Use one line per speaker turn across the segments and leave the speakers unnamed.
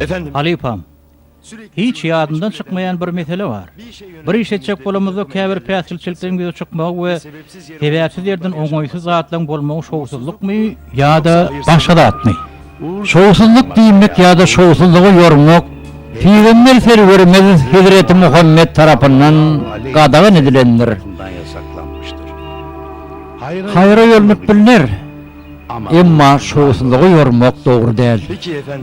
Efendim?
Halipam, hiç yadından çıkmayan bir mesele var. Bir iş etjek bolamyzda käbir päsgilçilikden göze çıkmak we sebäpsiz yerden oňoýsuz zatlaň bolmagy şowsuzlukmy ýa-da başga zatmy? Şowsuzluk diýmek ýa-da şowsuzlygy ýormak Peygamber serwerimiz Hazreti Muhammed tarapyndan gadagan edilendir. Hayra ýolmak bilinir. Emma şowsuzlygy ýormak dogry däl.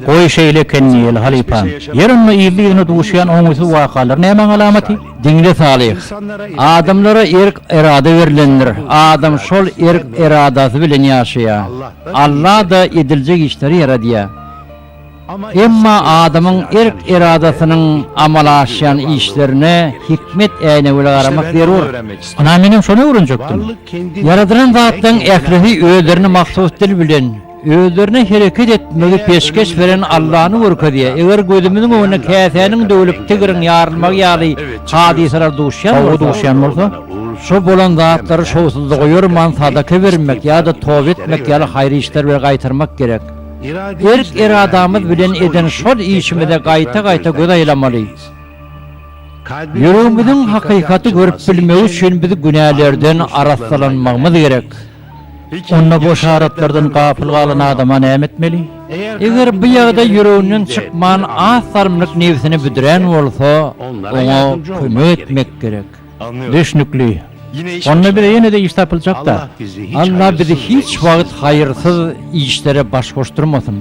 Goý şeýle kenniýel Halipam. Ýerinde ýyllygyny duşýan oňuýsuz wakalar näme alamaty? Diňle salyk. Adamlara erk irada berilendir. Adam şol erk iradasy bilen ýaşaýar. Allah da ediljek işleri yaradýar. Emma adamın erk iradasynyň amala aşýan işlerine hikmet äýne bilen garamak berýär. Ana menem şonu öwrenjekdim. Yaradılan zatdan ähli özlerini maksud dil bilen, özlerine hareket etmegi peşkeş veren Allah'ını görkezýär. Eger gözümüziň öňüne käsäniň döwlükde girin ýarylmak ýaly hadiseler duşýan bolsa, şo bolan zatlary şowsuzlygy ýörman sadaka bermek ýa-da towba etmek ýaly haýry işler bilen gaýtyrmak gerek. Erk iradamız bilen eden şol işimize gaýta göz aýlamaly. Ýüregimiziň hakykati görüp bilmek üçin biz günälerden araslanmagymyz gerek. Onda boş haratlardan gafil galan adama näme etmeli? Eger bu ýagda ýüreginden çykman asarmyk nefsini büdüren bolsa, ona kömek etmek gerek. Düşnükli. Onda bir ýene de iş tapyljak da. Allah bizi hiç wagt haýyrsyz işlere baş goşdurmasyn.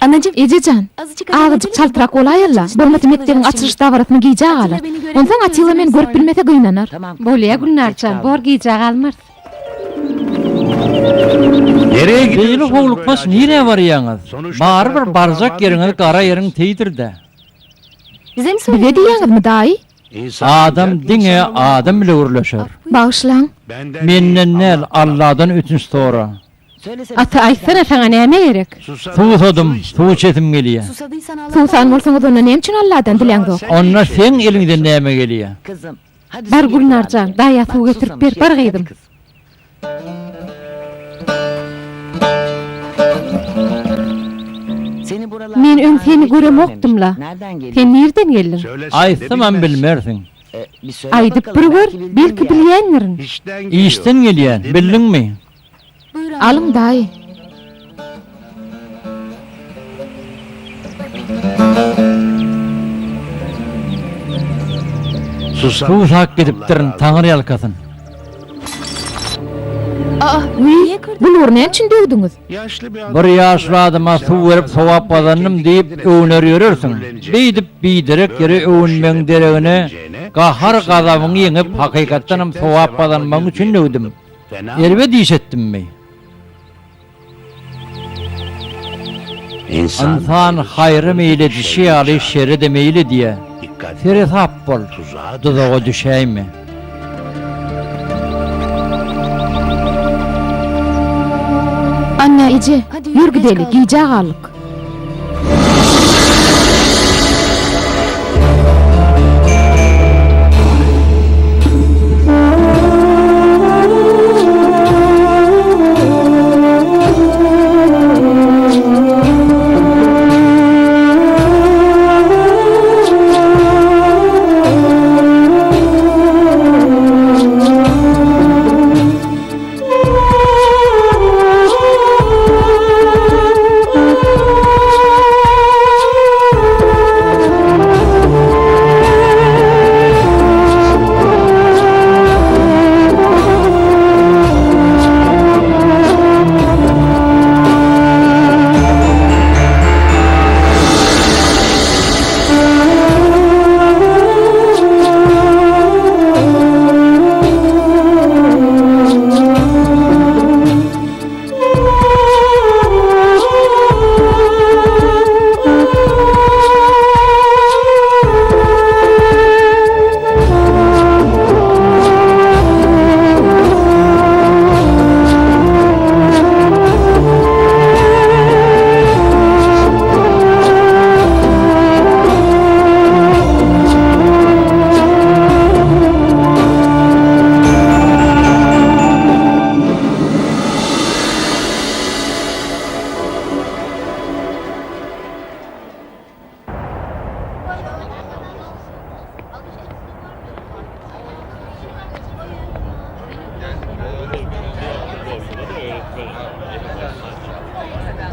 Anacığım, Ececan, ağıcık çaltırak olayalla. Bolmaty mektebiň açylyş dawaratyny giýjek alar. Ondan Atilla men görüp bilmese gynnanar.
Bolýa Gülnarcan, bor giýjek almaz.
Nereye gidiyorsun?
Beýle howlukmas nire barýaňyz? Bar bir barzak ýeriňiz gara ýeriň teýdirde.
Bize diýäňizmi daýy?
Adam diňe adam bilen gürleşer.
Bagyşlaň.
Menden näl Allahdan ötünç sonra.
Ata aýtsana saňa näme gerek?
Suwsadym, suw içesim gelýär.
Suwsan bolsaňyz onda näme üçin Allahdan dileňiz?
Onna sen eliňden näme gelýär?
Bar Gülnarcan, daýa suw getirip ber, bar gyýdym. Men ön seni göremokdumla. Sen nereden geldin?
Aýtsam bilmersiň.
Aýdyp bir gör, belki bilýändirin.
İşten gelýän, bildiňmi?
Alym daýy.
Suwsak gidipdirin, taňry ýalkasyn.
Bu nur näme üçin döwdüňiz?
Bir ýaşly adama suw berip sowap bazannym diýip öwner ýörersiň. Beýdip biderek ýere öwünmeň deregine gahar gazabyny ýeňip hakykatdanam sowap bazanmagy üçin döwdüm. Elbe diýşetdimmi? İnsan hayrı meýle dişi ýaly şerri de meýle diýe. Feresap bol, tuzağa düşäými?
Anna Ece, ýür gideli, giýjek alyk.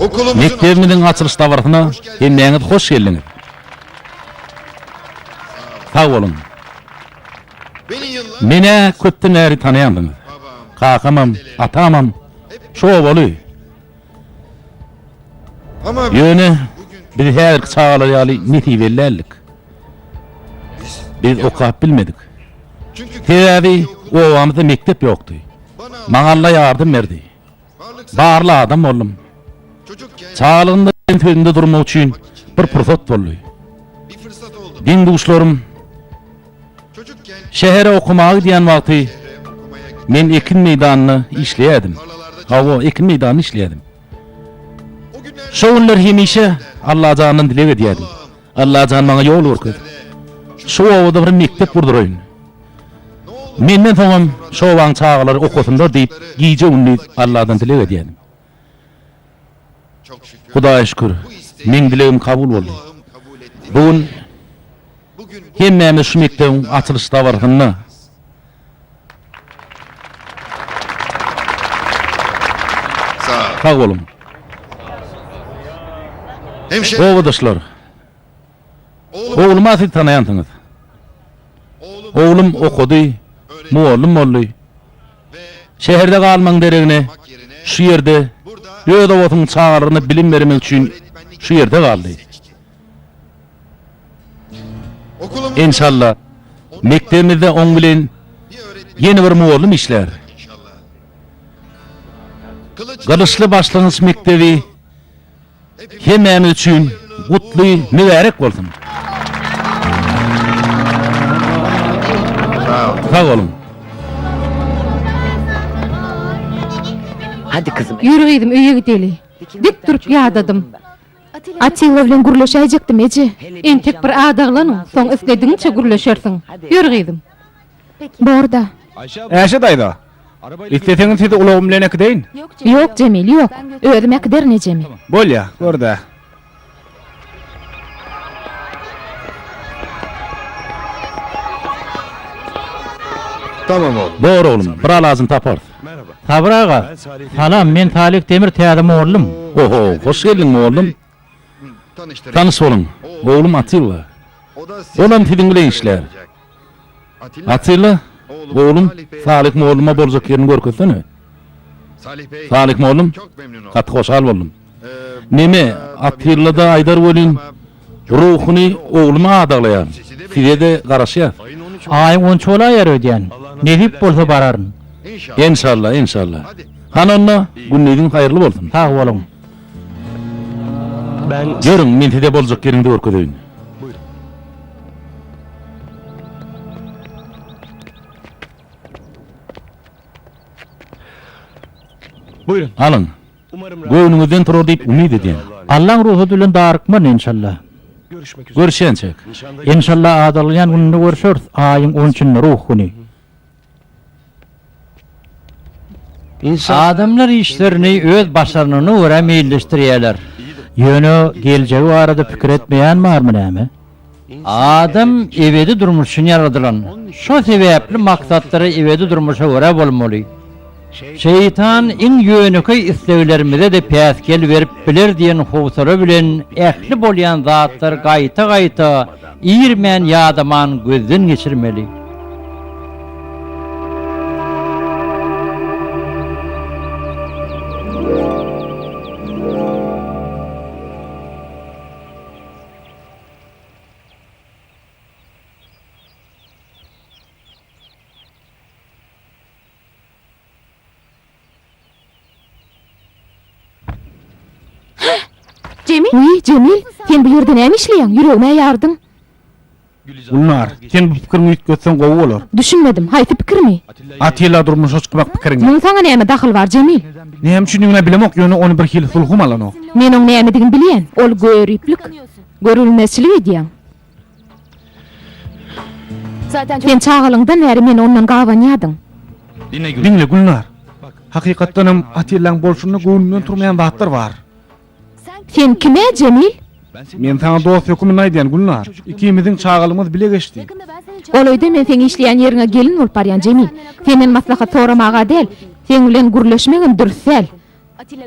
Okulumuzun
Mektebimizin açılış davaryna hemmeňiz hoş geldiňiz. Sağ olun.
beni yıllar
Mene köpden äri tanaýandyňyz. Kakamam, atamam, şo boly.
ama
Ýöne biz her çağalar ýaly netibelerlik. Biz okap bilmedik.
çünkü
Tebi o wagtda mektep ýokdy.
bana
Maňa ýardym berdi.
varlık
Barly adam boldum.
çocukken
Çağlygynda tönde durmak üçin bir pursat boldy.
bir fırsat oldu.
Din duşlarım
Çocukken
şehre okumagy diýen wagty
okumaya gittim.
men ekin meýdanyny işleýärdim.
Tarlalarda
Hawa ekin meýdanyny işleýärdim.
o günler
Şo günler hemişe Allah janyny dilek edýärdim. Allah jan maňa ýol görkezdi. Şo wagtda bir mektep gurduraýyn. Menden soňam şo wagt çağlar okusunlar diýip giýje ünni Allahdan dilek edýärdim.
çok şükür
Hudaýa şükür. Men dilegim kabul boldy.
Allah'ım kabul etti.
Bugün
Bugün
hemmämiz şu mektebiň açylış dawaryna
sağ ol.
sag bolun.
Hemşerim
Owadaşlar,
oğlum
oğluma siz tanaýandyňyz. Oğlum okudy, muallim boldy.
ve
Şehirde galmaň deregine
hak yerine
şu ýerde
burada
ýöne botyň çağlaryny bilim bermek üçin şu ýerde galdy.
okulumuz
İnşallah mektebimizde oň bilen
bir öğretmen
ýeni bir muallim işler.
inşallah. Kılıç
Gılıçlı başlangıç mektebi hemmämiz üçin gutly, mübarek bolsun. Sag olun.
Hadi kızım.
Ýüreğim öýe gideli. Dik durup ýadadım.
Atilla bilen gürleşäjekdim eje.
Entek bir adaglanyň, soň istediňçe gürleşersiň. Ýüreğim.
Borda.
Äşe daýda. İsteseňiz sizi ulagym bilen ekdeýin.
Ýok Cemil, ýok. Özüm ekder nejemi.
Bolýa, görde.
tamam oğlum.
Doğru oğlum, bira lazım tapar.
Merhaba.
Sabır ağa.
Ben Salih.
Salam, men Salih Demir täzem oğlum. Oho, hoş geldin oğlum.
Tanıştırayım.
Tanış olun. Oğlum Atilla.
O da
Oğlum tidin bilen işler.
Atilla.
Atilla, oğlum Salih oğluma bolacak yerini görkezsene.
Salih Bey.
Salih oğlum,
Çok memnun oldum.
kat hoşal oldum.
Ee,
Neme, Atilla'da Aydar bolun ruhunu oğluma adaglayan. Size de garaşýar.
Ayın 13'ü.
Ay 13 olaýar ödýän. Nedip bolsa bararyn.
İnşallah.
İnşallah, inşallah.
Hadi.
Hanonna günniň haýyrly bolsun. Sag bolun.
Ben
Görün, men tide boljak ýerinde görkedeýin.
buyurun.
Alın.
Umarım
Göwnüňizden turur diýip umyd edýän. Allahyň ruhy bilen darykman inşallah.
görüşmek üzere.
Görüşençek.
Nişanda
İnşallah adalyan gününü görüşürüz. Ayın 13'ünde ruh günü. Adamlar işlerini öz başarını öre meyilleştirýärler. Ýöne geljegi barada pikir etmeýän barmy näme? Adam ebedi durmuşyny yaradylan. Şo sebäpli maksatlary ebedi durmuşa öre bolmaly. Şeytan in ýöneki isleglerimize de päskel berip biler diýen howsara bilen ähli bolýan zatlar gaýta-gaýta ýermän ýadaman gözden geçirmeli.
Cemil? Uy, Cemil, sen bu ýerde näme işleýän? Ýüregime ýardyň.
Bunlar, sen bu pikirni ýetgetsen gowy bolar.
Düşünmedim. Haýsy pikirmi?
Atilla durmuş açymak pikiriň.
Muň saňa näme dahyl bar Cemil?
Näme üçin ýöne bilemok, ýöne onu bir hili sulhum alan o.
Men oň näme digin bilýän. Ol görüplik, görülmezçilik edýän. Sen çağalyňdan näre men ondan gawanýadyň.
Dinle Gülnar. Hakykatdan hem Atilla'ň bolşuny göwnünden turmayan zatlar bar.
Sen kime Cemil?
Men sana dost hökümini aýdýan Gülnar. Ikimiziň çağalymyz bile geçdi.
Oloýda men sen işleýän ýeriňe gelin bolup barýan Cemil. Senden maslahat soramaga del, sen bilen gürleşmegin dürsel.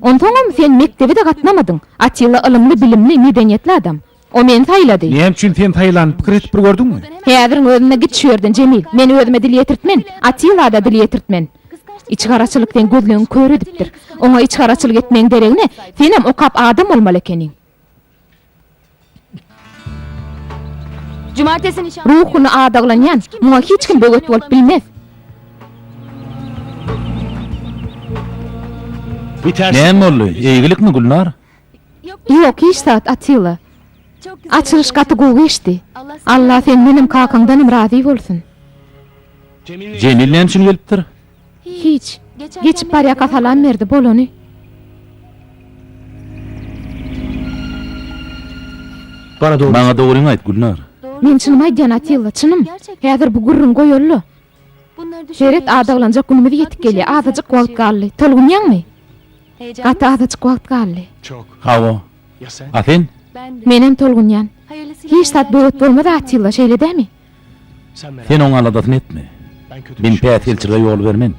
Ontoňam sen mektebe de gatnamadың. Atilla ılımly, bilimli, medeniyetli adam. O meni taýlady.
Näme üçin sen taýlanyp pikir etip bir gördüňmi?
Häzir özüne git şüýerdin Cemil. Men özüme dil ýetirtmen, Atilla da dil ýetirtmen. İçgaraçylykdan gözlegiň kör edipdir. Oňa içgaraçylyk etmeň deregine senem okap adam bolmaly ekeniň.
Cumartesi nişan.
Ruhuny adaglanýan, muňa hiç kim böget bolup bilmez.
Biter.
Näme boldy? Eýgilikmi Gülnar?
Yok hiç saat Atilla. Açılış katı gowy geçdi. Allah sen menim kakaňdan razı bolsun.
Cemil näme üçin gelipdir?
Hiç. Geçip barya kafalan berdi bolony.
Bana doğru.
Bana dogryny aýt Gülnar.
Men çynym aýdýan Atilla, çynym. Häzir bu gurrun goýully. Şeret adaglanjak günümiz ýetip gelýär. Azyjyk wagt galdy. Tolgunýanmy? Gaty azyjyk wagt galdy.
Çok.
Hawa.
Ya sen?
Aten?
Menem tolgunýan. Hiç saat böget bolmady Atilla, şeýle dämi?
Sen merak.
Sen oňa aldatyn etme.
Ben kötü
Men
düşünüyorum.
pät elçige ýol bermen.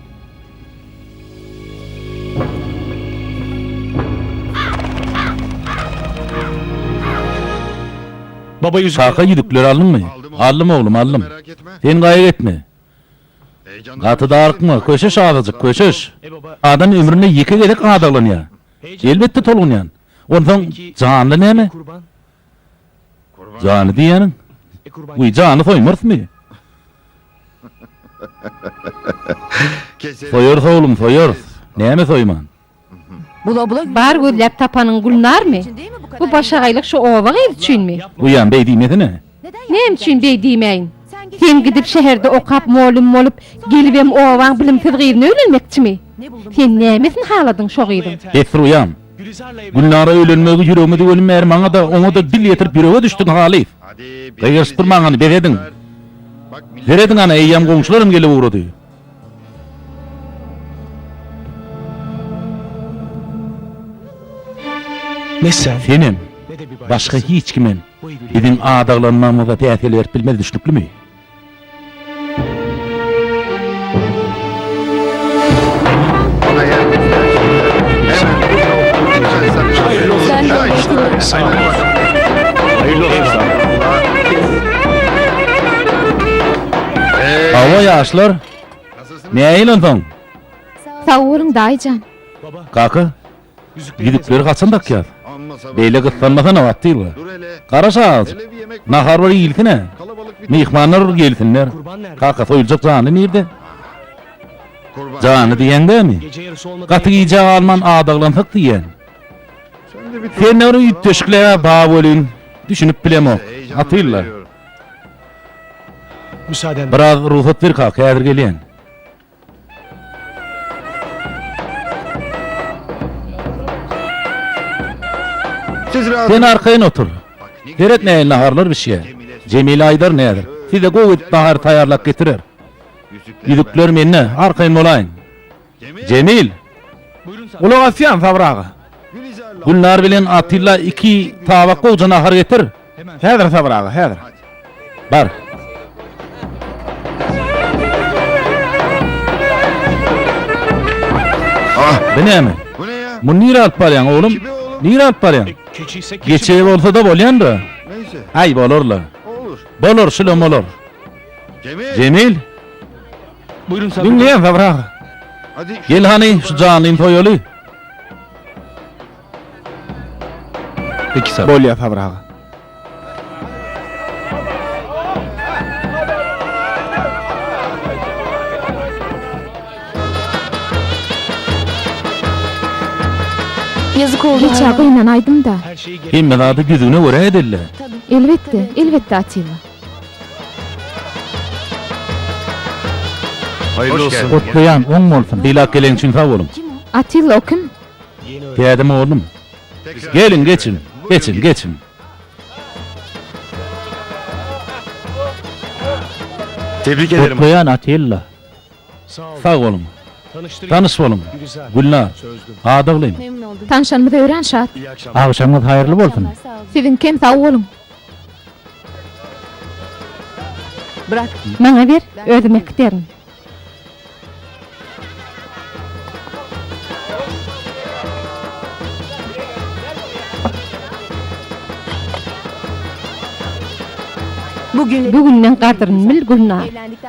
Baba yüzük.
Kaka ýüdükleri aldymmy? Aldım oğlum, aldım.
Merak etme.
Sen gaýy etme.
Heyecandan
Gaty darykma, köşeş azyjyk, köşeş.
Baba.
Adam ömründe ýeke gerek adaglanýar. Elbetde tolgunýan. Ondan jany näme?
Kurban.
Jany diýeniň.
Kurban.
Bu jany soýmarsmy?
keserim.
Soýar oğlum, soýar. Näme soýman?
Bar gözläp tapanyň Gulnarmy? Bu başagaýlyk şu owaga üçinmi?
Bu ýan beý diýmedine?
Näme üçin beý diýmeýin? Sen gidip şeherde okap molum bolup gelibem owaň bilimsiz gyzyny öýrenmekçimi? Sen nämesin haladyň şo gyzyň?
Esir uyan.
Gülizar'la
Gülnara öýlenmegi ýüregime döwelip mer maňa da oňa da dil ýetirip ýürege düşdüň haly.
Hadi.
Gaýyrspyr maňany berediň.
Bak millet-
Berediň ana eýýam goňşularym gelip uğrady.
ne sen?
Senem
Ne de bir başkası.
başga hiç kimen
Bu iyi bir
bizim adaglanmamyza täsir berip bilmez düşnüklümi?
Bana yer göster. Hemen. Ya işte. Aynen bak.
Hayırlı olsun.
Hawa ýaşlar,
Nasılsın?
näýil ondan?
Sag bolun daýjan.
Baba.
Kaka,
Yüzükleri
ýüdükleri gaçandak ýaz.
Amma sabah.
Beýle gyslanmasana wagtyla.
Dur hele.
Garaşa az.
Hele bir yemek.
Nahar bar ýiltine.
Kalabalık bir
Mihmanlar gelsinler.
Kurban nerede?
Kaka soýuljak jany nerede?
kurban.
Jany diýende mi?
Gece yarısı olmadan.
Gaty giýjek alman adaglansak diýen.
Sen de bir
Sen näme ýitdeşikle ba bolun? Düşünüp bilemok.
Heyecanlı
Atýlar.
veriyorum.
Müsaaden.
Biraz ruhsat ver kaka, häzir gelýän.
Siz rahat.
Sen arkaýyn otur.
Bak, ne
Deret näýil naharlar bir şey. Cemil Aydar nädir? Size gowy nahar taýarlap getirer.
Yüzükleri
Ýüdükler menne, arkaýyn bolaýyn.
Cemil.
Cemil,
Buyurun sen.
Ulak asyan sabrağı.
Gülizar'la.
Gülnar bilen Atilla 2 tabak goýja nahar getir.
Häzir sabrağı, häzir.
Bar.
Ah.
Bu näme?
Bu ne ya?
Bu nire alıp baryan oğlum?
Kimi oğlum?
Nire alıp baryan?
Keçiyse keçi.
Geçeği olsa da bolyan da.
Neyse.
Ay bolorla.
Olur.
Bolor şilom olur.
Cemil.
Cemil,
Buyurun sen.
Dinleyen sabrağı.
Hadi.
gel hani şu canlıyım toyolu. Peki sağ ol.
Bolya sabrağı.
Yazık oldu.
Hiç agaylan aydym da.
Her şeyi gerek.
Himme adı güdüğüne göre edille.
Elbetde, elbetde Atilla.
Hayırlı olsun.
Otlayan on olsun. Dilak gelen için sağ olun.
Atilla o kim?
Yeni öğrendim.
Geldim oğlum.
Tekrar.
Gelin geçin.
Buyurun,
Geçin
gelin.
geçin.
Tebrik ederim.
Otlayan Atilla.
Sağ ol.
Sağ olun.
Tanıştırayım.
Tanış olun.
Gülizar.
Gülnar.
Sözlüm.
Ağdağlayım.
Memnun oldum.
Tanışanmyzy öýren şat.
İyi akşamlar.
Akşamınız hayırlı olsun.
Sağ ol.
Sizin kim sag bolun.
Bırak.
Maňa ber, özüme giderim.
Bugünden gardırın bil Gülnar.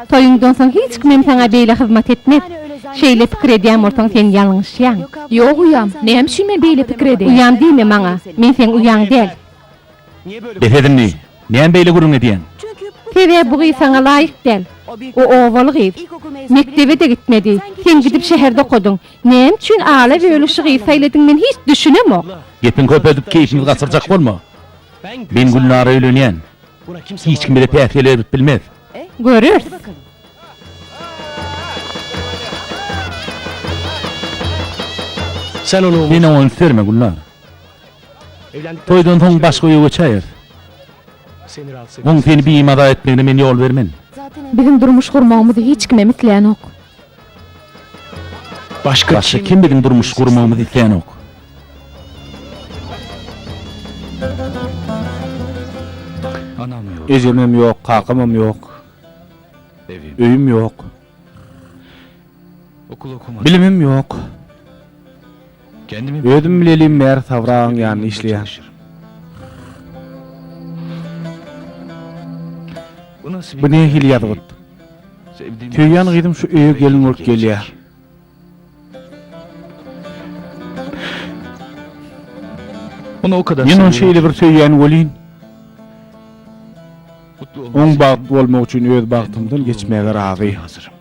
Toyundan soň hiç kimem sana beýle hyzmat etmez. Şeýle pikir edýän bolsaň sen ýalňyşýan.
Ýok uyam, näme üçin men beýle pikir edeyim?
Uyan diýme maňa. Men sen uyan däl.
Niye böyle
Defedimni. Näme beýle gurun edýän?
Tebe bu gyý sana laýyk däl. O owaly gyz. Mektebe de gitmedi. Sen gidip şeherde okudun. Näme üçin ala we ölüşi gyz saýladың men hiç düşünemok.
Gepin köp edip keyfini gaçyrjak bolma. Ben Gülnara öýlenýän.
Buna kimse
Hiç kim bile pähkeler bilmez.
Görür.
Sen onu
Meni onu serme Gülnar.
evlendikten
Toydan soň başga ýöge çaýır.
seni rahatsız
Oň seni biýmada etmegine men ýol bermen.
Bizim durmuş gurmagymyzy hiç kime mitleýän ok.
Başka
Kim biziň durmuş gurmagymyzy isleýän ok.
Ejemem ýok, kakamam ýok. Öýüm ýok.
Okul okumadım.
Bilimim ýok.
Kendimi
Ödüm bilelim mer savraň ýany işleýän.
Bu nasıl bir
Bu ne hil ýadygyt?
sevdiğim
Tüýýän gydım şu öýe gelin urk gelýär.
Onu o kadar
Men on
seviyorum.
şeýle bir söýýän bolýyn.
Mutlu olmak
Oň
için
bagtly bolmak üçin öz bagtymdan geçmäge razy.
hazırım.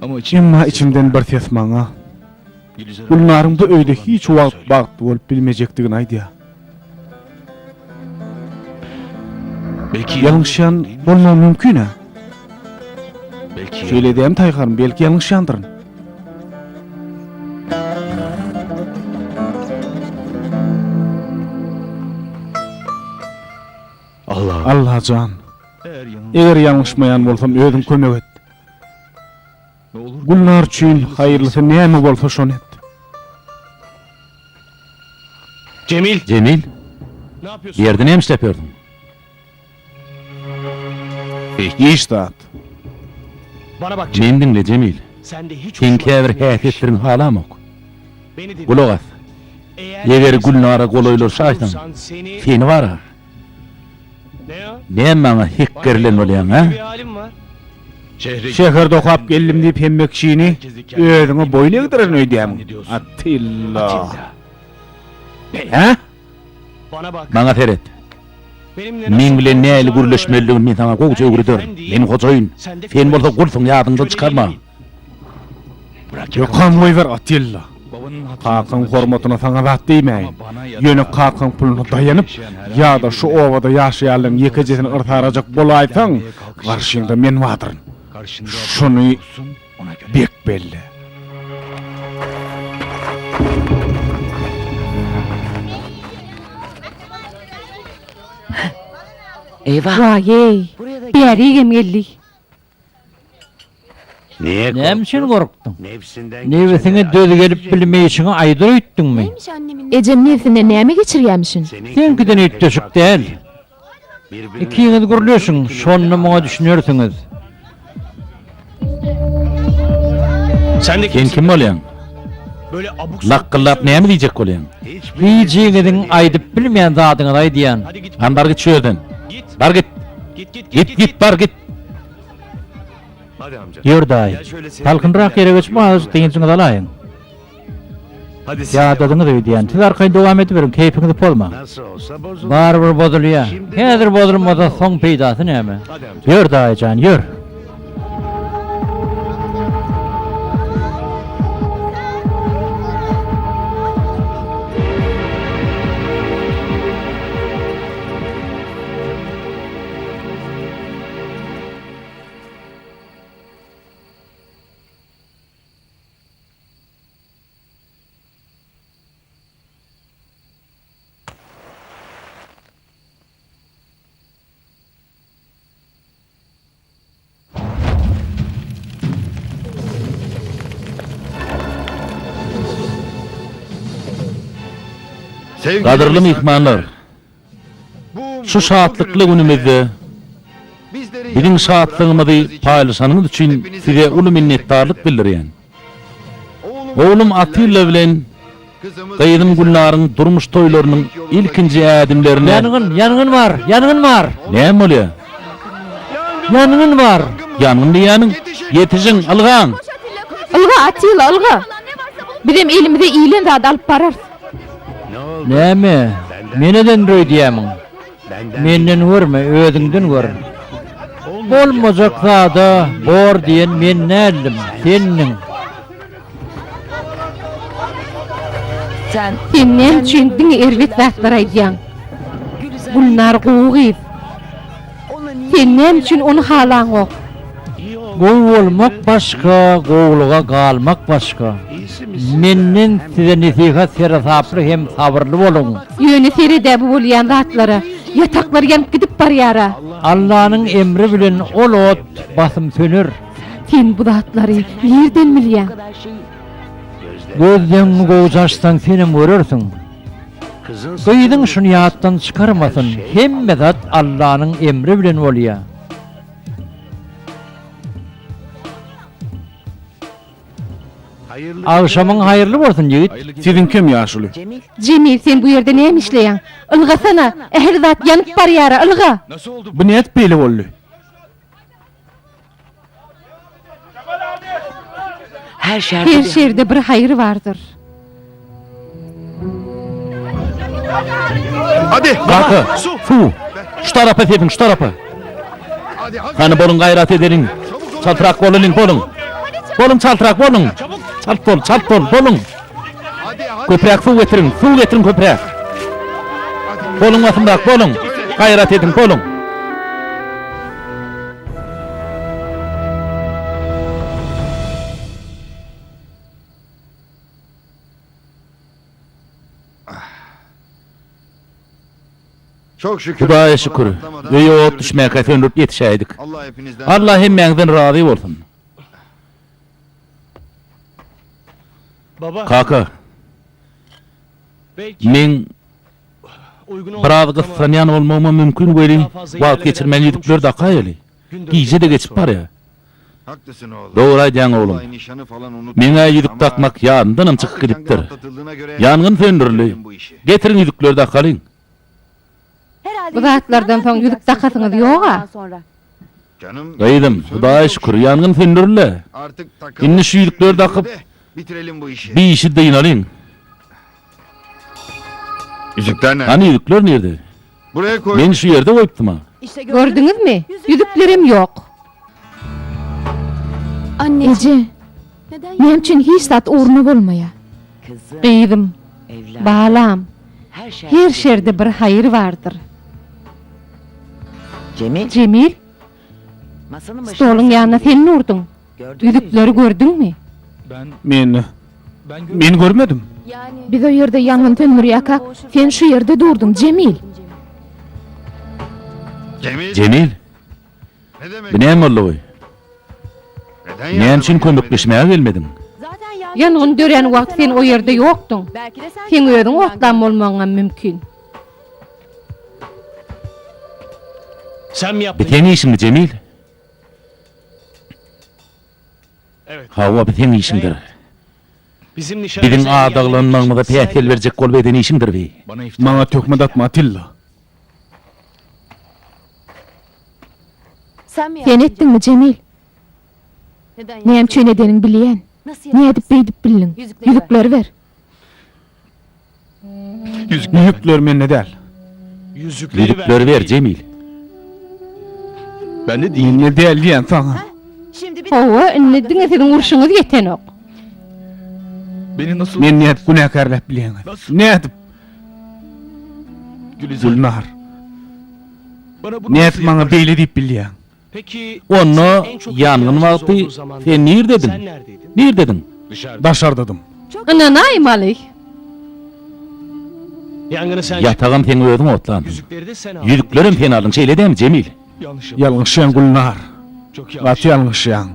Ama
Emma içimden bir ses maňa
Gülizar
Gülnaryň bu öýde hiç wagt bagtly bolup bilmejekdigini aýdýar.
belki
Ýalňyşýan bolmagy mümkin ha.
belki
Şeýledäm taýgarym belki ýalňyşýandyryn.
Allah.
Allah can.
eğer yanılmaz
Eger ýalňyşmaýan bolsam özüm kömek et.
ne olur
Gülnar üçin haýyrlysy näme bolsa şonu et.
Cemil.
Cemil,
Ne yapıyorsun?
bir ýerde näme işlep ýördüň?
İştat.
Bana bak Cemil.
Men dinle Cemil.
Sen de hiç
Sen
hoşuma
käbir
gitmeyen bir şey.
häsiýetlerini halamok.
Beni dinle.
Gulak as. Eger Gülnara goloýlar şaýsan,
Seni...
seni wara.
Ne ya?
Näme maňa hikkerlen bolýan ha?
Bir halim var.
şehre
Şehirde okap geldim diýip hemmek şiýini özüňe boýun egdiren öýdäm. Atilla.
Atilla.
Ha?
Bana bak.
Maňa seret.
Benimle
Men bilen näli
konuşmalar
gürleşmeliligini men sana goýjy öwreder. Men hojaýyn.
Sen de
Sen bolsa
kölesin.
gursun ýadyndan
Köle
çykarma.
değil. Bırak
Yokan boýber Atilla.
babanın
Kakın hormatyna sana zat diýmeýin. Ýöne kakın puluny daýanyp ýa-da şu owada ýaşaýanlaryň ýekejesini ırtarajak bolaýsaň, garşyňda men watyryn.
karşında
Şunu
ona göre.
bek belli.
Vay. Bäri geldi.
Näme üçin gorkdyň?
Nefsinden
Nebesine döz gelip bilmeýişiňi aýdyr öýtdiňmi?
Ejem nefsinde näme geçirýärmişin?
Sen giden öýtdöşük däl. Ikiňiz gürleşiň, şonu maňa düşünýärsiňiz.
Sen de
Sen
kimsin?
kim bolýan?
Böyle abuk
Laqqyllap näme diýjek bolýan? Hiçiňiziň aýdyp bilmeýän zadyňyzy aýdýan.
Hadi git.
Andar git şu ýerden.
Git.
Bar git. Git bar git.
Hadi amca.
Ýör daý. Talkynrak ýere geçip az diňiňizi alaýyn.
Hadi
Ya dadyňyzy öýdýän. Siz arkaý dowam ediberin, keypiňiz bolma.
Nasıl olsa bozul.
Barbyr bozulýar. Häzir bozulmasa soň peýdasy näme?
Hadi amca.
Ýör daý jan, ýör.
Sevgili
Gadyrly
misafirler,
mehmanlar,
bu
şu şahatlıkly günümizde
bizleri
biziň
yalnız
şahatlygymy
bırakmadığınız için
paýlaşanyňyz üçin
hepinize
size
çok
uly
teşekkür
minnetdarlyk bildirýän.
Oğlum
Oğlum Atilla bilen Gıydım Gülnar'ın durmuş toylarının ilkinci adimlerine...
Yangın var.
Näme bolýar?
Yangın var.
Yangın diýäniň? Yetişin, algan.
Ilga Atilla, ilga. Bizim elimize iýlen zat alyp barar.
Näme? Meneden röý diýämiň. Menden görme, özüňden gör. Bolmazak zada, bor diýen men nälim, seniň.
Sen näme üçin diňe erwet zatlar aýdýaň? Bunlar gowy. Sen näme üçin onu halaň ok?
Gowy bolmak başga, gowluga galmak başga. Menden size nesihat serasaply hem sabırly bolun.
Ýöne seride bu bolýan zatlara yataklar ýanyp gidip barýara.
Allah'ın emri bilen ol ot basım sönür.
Sen bu zatlary nerden bilýän?
Gözden gowjaşsan senem görersin. Gıydyň şunu ýatdan çykarmasın. Hemme zat Allah'ın emri bilen bolýar. Agşamyň haýyrly bolsun ýigit.
Sizin kim ýaşuly?
Cemil, sen bu ýerde näme işleýän? Ilga sana, ähli zat ýanyp barýara, ilga.
Nasıl oldu?
Bu näet beýle boldy?
Her
Her şerde bir hayır vardır.
Hadi.
Kalkı, su. Şu tarafa tepin, şu tarafa.
Hadi hadi.
Hani bolun gayrat edelim. Çaltırak bolun, bolun. Bolun çaltırak bolun. Çalt bol, bolun.
Hadi hadi.
Köprek su getirin köprek. Bolun basındak, bolun. Gayrat edin, bolun.
Çok şükür.
Hudaýa şükür. Öýe ot düşmäke söndürüp yetişäýdik.
Allah hepinizden.
Allah hemmeňizden razı bolsun.
Baba.
Kaka,
Belki
men
uygun
biraz
olmaz ama
gyssanýan bolmama mümkin welin. Wagt geçirmän ýüdükler daƙaýly. Giýje de geçip barýar.
Haklısın oğlum.
Dogry aýdýaň oğlum.
Olay nişanı falan unutma.
Meňe ýüdük
Ama
takmak ýadyndanam çykyp
Hasan
gidipdir.
gibi atlatıldığına göre
Yangın söndürüli.
bu işi.
Getirin ýüdükleri daƙalyň.
Bu zatlardan soň ýüdük takasyňyz ýok-a?
Canım.
Gaýdym, Hudaýa şükür ýangyn söndürüli.
Artık takım.
Inni şu ýüdükleri takıp
bitirelim bu işi.
bir işi deýin.
Yüzükler ne?
Hani ýüdükler nerede?
Buraya koy.
Men şu ýerde goýupdym ha.
Gördüňizmi? Ýüdüklerim ýok.
Ece, men üçin hiç zat urnu bolmaýa.
Gyýdym,
evlat,
balam.
her
Her şerde bir hayır vardır.
Cemil,
Cemil,
masanın başında
stolun ýanyna sen nurdun.
gördün mü?
Ýüdükleri gördüňmi?
Men görmedim.
Biz o ýerde ýangyn söndürýäkä, sen şu ýerde durdun Cemil.
Cemil.
Cemil,
Ne demek?
bu näme boldy?
Neden
Näme
yardıma
üçin
gelmedin?
kömekleşmäge gelmedin?
Ýangyn dören wagt sen o ýerde ýokduň. Sen özüň otdan bolmaňa mümkin.
sen mi yaptın?
Biten işini Cemil.
Evet.
Hawa biten işindir.
Bizim nişanımıza
Biziň
engelleymek
adaglanmagyňyza
için
täsir berjek bolup eden işindir bi.
Maňa tökme datma Atilla.
Sen etdiňmi Cemil? Näme üçin edeniň bilýän? Ne edip beýdip bildin? Ýüzükleri ver.
Yüzükler menne däl.
Yüzükleri
Ýüdükleri ver Cemil.
Ben de
Menne däl diýen saňa.
Hawa, ne diňe senin urşuňyz ýeten ok.
Beni nasıl
Men näet günäkarlap bilýän. Näet Gülnar.
bana bu
Näet
nasıl
maňa
yaparsın?
beýle diýip bilýän.
Peki
Onu
sen en çok
yangın
ihtiyacımız
vakti
olduğu zamanda
sen neredeydin?
Sen neredeydin?
Neredeydin?
Dışarıda.
Daşardadım.
Ana aymaly.
Yangını sen
Yatağım sen ödün otlan.
Yüzükleri de sen aldın.
Yüzüklerim sen aldın. Şeyle değil mi Cemil?
Yanlış yaptın.
Yalňyşyan Gülnar.
Çok yanlış.
At yalňyşyan.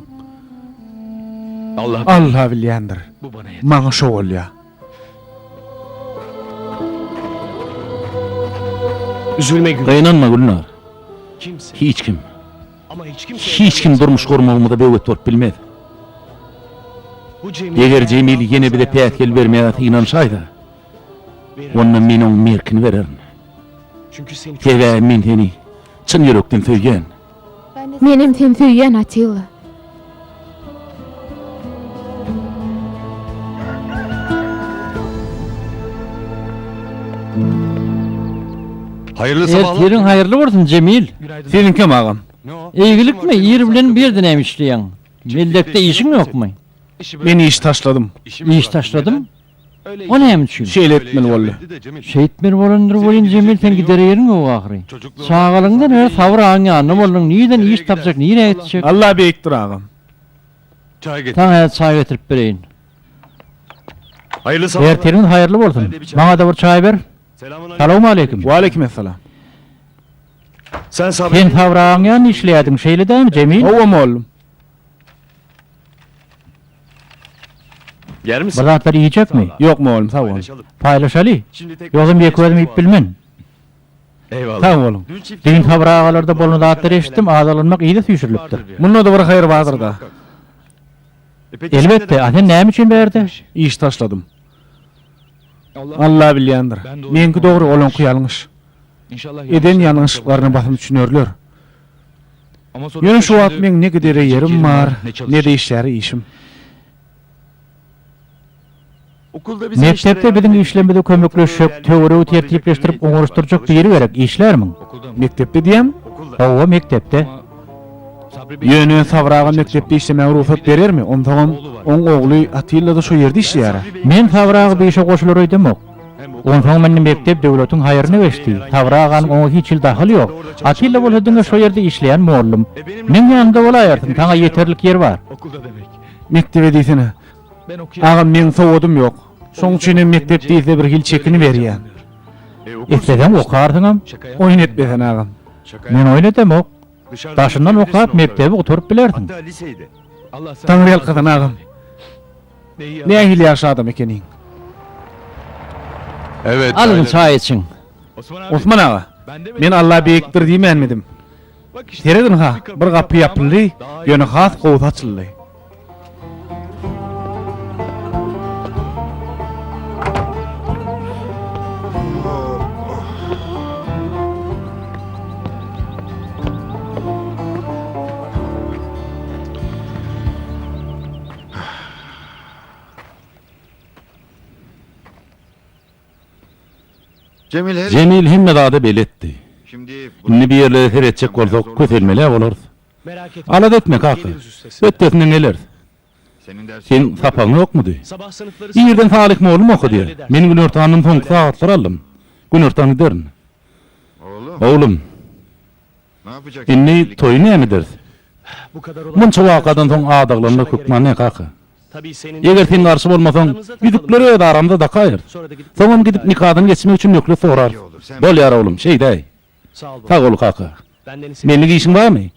Allah
Allah bilýändir.
bu bana yeter.
Maňa şo bolýar.
Üzülme Gül.
Dayananma Gülnar.
Kimse.
Hiç kim.
Ama
Hiç kim durmuş gormağımı da böyle tort bilmez.
Bu Cemil.
Eğer Cemil yine bir de peyatkel vermeye inanşaydı.
Ondan men oň merkini bererin.
Çünkü seni çok
Tebe men seni çyn yürekden söýgen.
Menim sen söýýän Atilla.
Hayırlı
Evet,
sabahlar.
yerin hayırlı bolsun Cemil.
günaydın.
Seninki magam.
Ne o?
Eýgilik mi? Ýer bilen birden emişliýän. Meldekde işin ýokmy?
İşi böyle-
Men iş taşladım.
İş taşladym.
Öyle
O näme üçin?
Şeýle etmeli boldy.
Şeýitmer bolandyr bolýan Cemil sen gider ýerin o ahry. Sağalyňdan öňe sabır aňyny boldun. Niýden iş tapjak, niýe etjek?
Allah beýikdir agam.
Çay getir.
Taňa çay getirip bereýin.
Hayırlı sabahlar.
Erterin hayırlı bolsun. Maňa da bir çay ber. Salamu aleykum.
Wa aleykum esselam.
Sen sabır.
Sen tavrağın işleýädiň şeýle dämi Cemil?
Owam oğlum.
Yer misin?
Birazlar yiyecekmi?
Yok mu oğlum? Sağ ol.
Paylaşaly.
Şimdi tek
Ýogum ýekwedim ip bilmen.
Eyvallah.
Sağ ol oğlum.
Düň tavrağlarda boluny dağıtdyr eşitdim, azalanmak iýde süýşürilipdir.
Bunda da bir hayır vardır da.
Elbetde, aten näme üçin berdi?
İş taşladım.
Allah
Allah bilýändir.
Ben doğru
Menki dogry olonky ýalňyş.
inşallah
Eden ýalňyşlyklaryny basym düşünörler.
Ama sonuçta
Ýöne şu
şimdi
wagt men ne gidere yerim var, ne de işleri işim.
Okulda bizim
Mektepde biziň işlemede kömekleşip, töwere tertipleşdirip oňuruşdurjak biri gerek, işlermiň?
Mektepde diýem,
Owa mektepde.
Sabri Bey
ýöne sabraga mektepde işlemäge ruhsat berermi? Ondan oň ogly Atilla da şu ýerde işleýär.
Men tavrağy bir işe goşular öýdemok. Ondan menin mektep döwletiň haýyryny beşdi. Tavrağan oňa hiç il dahyl ýok. Atilla bolsadyň şu ýerde işleýän mollum. Men ýanynda bolaýardyň, taňa ýeterlik ýer bar.
okulda demek.
Mektebe diýsene.
Ben okuyamam.
Agam men sowudum ýok. Şoň üçin mektep diýse bir hil çekini berýär.
Esledem okardyňam.
Şaka
Oýun etmesen agam.
Men oýnadymok. Başyndan okap mektebi oturup bilerdiň.
Hatta liseydi.
Allah sana
Taňry ýalkydan agam.
neyi
Ne hil ýaşy adam ekeniň.
Evet.
Alın çay için.
Osman abi.
Osman ağa,
Ben de
men Allah beýikdir diýmänmidim.
Bak işte.
Teredin ha, bir gapy ýapyldy, ýöne has gowuz açyldy.
Cemil her
Cemil himme dağda beletdi.
şimdi
Inni bir yerlere teretjek bolsak kötelmeli bolar.
Merak etme.
Alat etme kakı.
Geliriz üstesinden.
Ötesine neler?
senin dersin.
Sen sapaň ýokmy diýdi?
Sabah sınıfları
Bir yerden salik molum oku diye. Men gün ortağının son saatlar aldım. Gün ortağını derin.
Oğlum
Oğlum,
ne yapacaksın?
inni toy ne dersin?
bu kadar olan.
Munça wakadan soň adaglarına kukman ne kakı?
Tabii senin.
Eger sen garşy bolmasaň, ýüzükleri öýde aramda da kaýır.
Sonra da gidip.
Soňam gidip nikahyny geçmek üçin ýokly sorar.
İyi olur, sen-
Bol ýar oğlum, şeýdäý.
Sağ ol baba.
Sag ol kakı.
Benden seni.
Menlik işin barmy?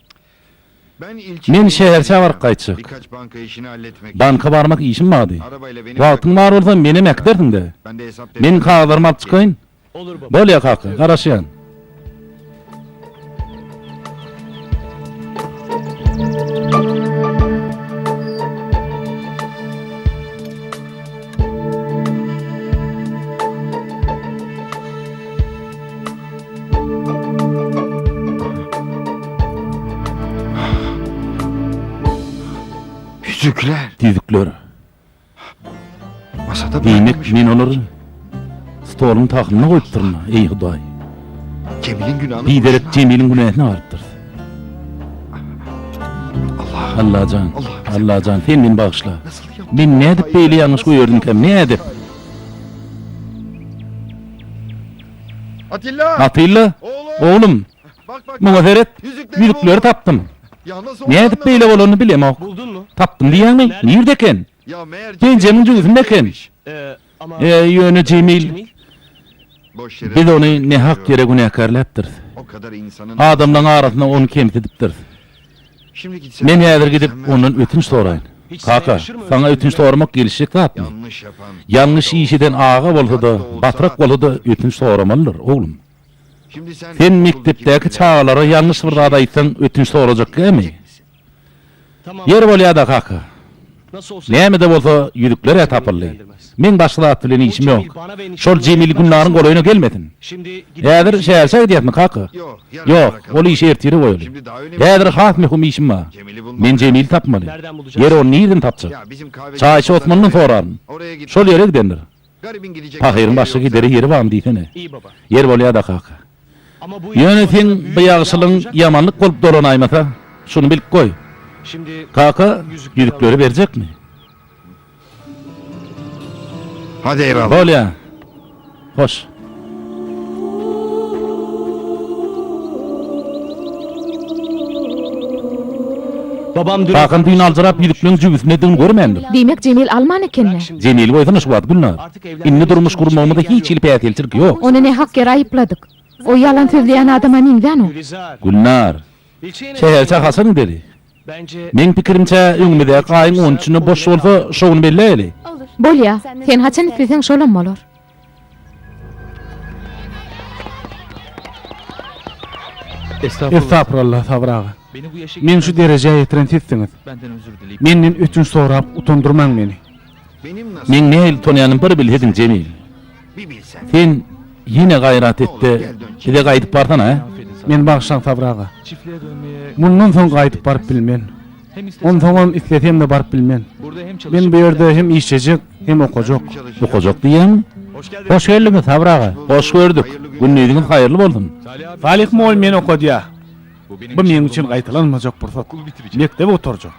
Ben ilçe
Men şäherçe barıp gaýtjak.
birkaç banka işini halletmek.
Banka barmak işim bardy.
Arabayla beni
Wagtyň bar bolsa meni emek derdiň de.
Ben de hesap
Men kağıtlarımı alıp çıkayın.
Olur baba.
Bol ýa kakı, garaşýan.
Yüzükler.
Tüzükler.
Masada
Diýmek
bırakılmış.
men olary stolun tahyny goýup durma, ey Hudaý.
Cemil'in günahını
Biderek Cemil'in günahını arttır. Allah can, Allah can, sen beni bağışla.
nasıl yaptın?
Ben ne edip böyle yanlış koyuyordum ki, ne edip?
Atilla!
Atilla,
Oğlum!
oğlum,
Bak bak.
muğaferet,
Yüzükleri
yüzükleri
buldum.
taptım.
Ya nasıl
Ne
oldu
edip böyle
anlamadım.
olanı bilemem.
Buldun mu?
Taptım diyen mi? Neredeken?
Ya meğer
Ben Cemil'in yüzündeken.
Ama.
Yönü Cemil,
Cemil.
Boş yere
biz onu ne hak yere günahkarlattır.
o kadar insanın
Adamların arasında onu kemtediptir.
Şimdi gitsen
Men ýadyr gidip
sen ver.
onun ötünç soraýyn.
Hiç sana
Kaka,
yakışır mı
sana
öyle
ötünç
demek?
sormak gelişecek zatmy.
Yanlış yapan.
Yanlış işiden ağa bolsa da, batrak bolsa da ötünç soramalıdır oğlum.
Şimdi sen
Sen mektepdäki çağalara yanlış bir aýtsaň ötünç sorajak gelmi?
Tamam.
Yer bolýar da kaka.
Nasıl olsa
Näme de bolsa ýüdükler etaply. Men başlaýat bilen işim
Cemil
ýok.
bana ve enişteme
Şol Cemil günlaryň golaýyna gelmedin.
Şimdi
Häzir şäherçe gidýärmi kaka?
Yok. yarın
Yok,
bırakalım.
ol işi ertiri goýuly.
Şimdi daha önemli.
Häzir has mehum işim bar.
Cemil'i bulmak.
Men Cemil tapmaly.
nereden bulacağız?
Yer onu nereden tapjak?
Ya bizim kahveci.
Çayçı Osman'dan sorarım.
Oraya git.
Şol ýere gidendir.
Garibin gidecek.
Pahyryň
yeri
başga
yok
gideri
zaten.
ýeri barmy diýsene.
İyi baba.
Yer bolýar da kaka.
Ama bu
Ýöne sen
büyük
bu ýagşylyň
olacak.
ýamanlyk bolup doranaýmasa, şunu bilip goý.
Şimdi
Kaka ýüdükleri berjekmi?
Hadi eyvallah.
Bolýar. Hoş.
babam dün
Kakın düýün aljyrap ýüdükleň jübüsine din görmendir.
Demek Cemil alman ekenni.
Cemil goýdyň şu wagt Gülnar. Inni durmuş gurmagynda hiç ilip ätelçilik ýok.
Onu ne hak yer ayıpladık. O yalan sözleyen adama niňden o?
Gülizar.
Gülnar,
İlçeye
şäherçe hasaň dedi.
Bence
Men pikirimçe öňümde gaýyň onun üçin boş bolsa şoňuny belleýeli.
Bolýa, sen haçan isleseň şolam bolar.
Estağfurullah Sabrağa.
Beni bu yaşa
Men şu derejeye ýetiren sizsiňiz.
benden özür dileyip
Menden ötünç sorap utandyrmaň meni.
Benim nasıl?
Men nähil tonýanyny bir bilhedin Cemil.
Bir bilsen.
Sen yine gayret etdi. Gide gaýdyp bardan ha?
Men bagşan Sabrağa.
çiftliğe dönmeye
Mundan soň gaýdyp baryp bilmen.
hem istesem
Ondan isletem de baryp bilmen.
burada hem
Men
çalışıp
bu ýerde hem işçejek hem okajak.
Bu kojak diýen.
hoş geldin.
Hoş geldiňiz Sabrağa. Hoş gördük. Günlüğüňiz haýyrly boldun.
Salih mol men okadýa.
bu
Bu men üçin gaýtalanmajak pursat.
okul bitirecek.
Mektep oturjak.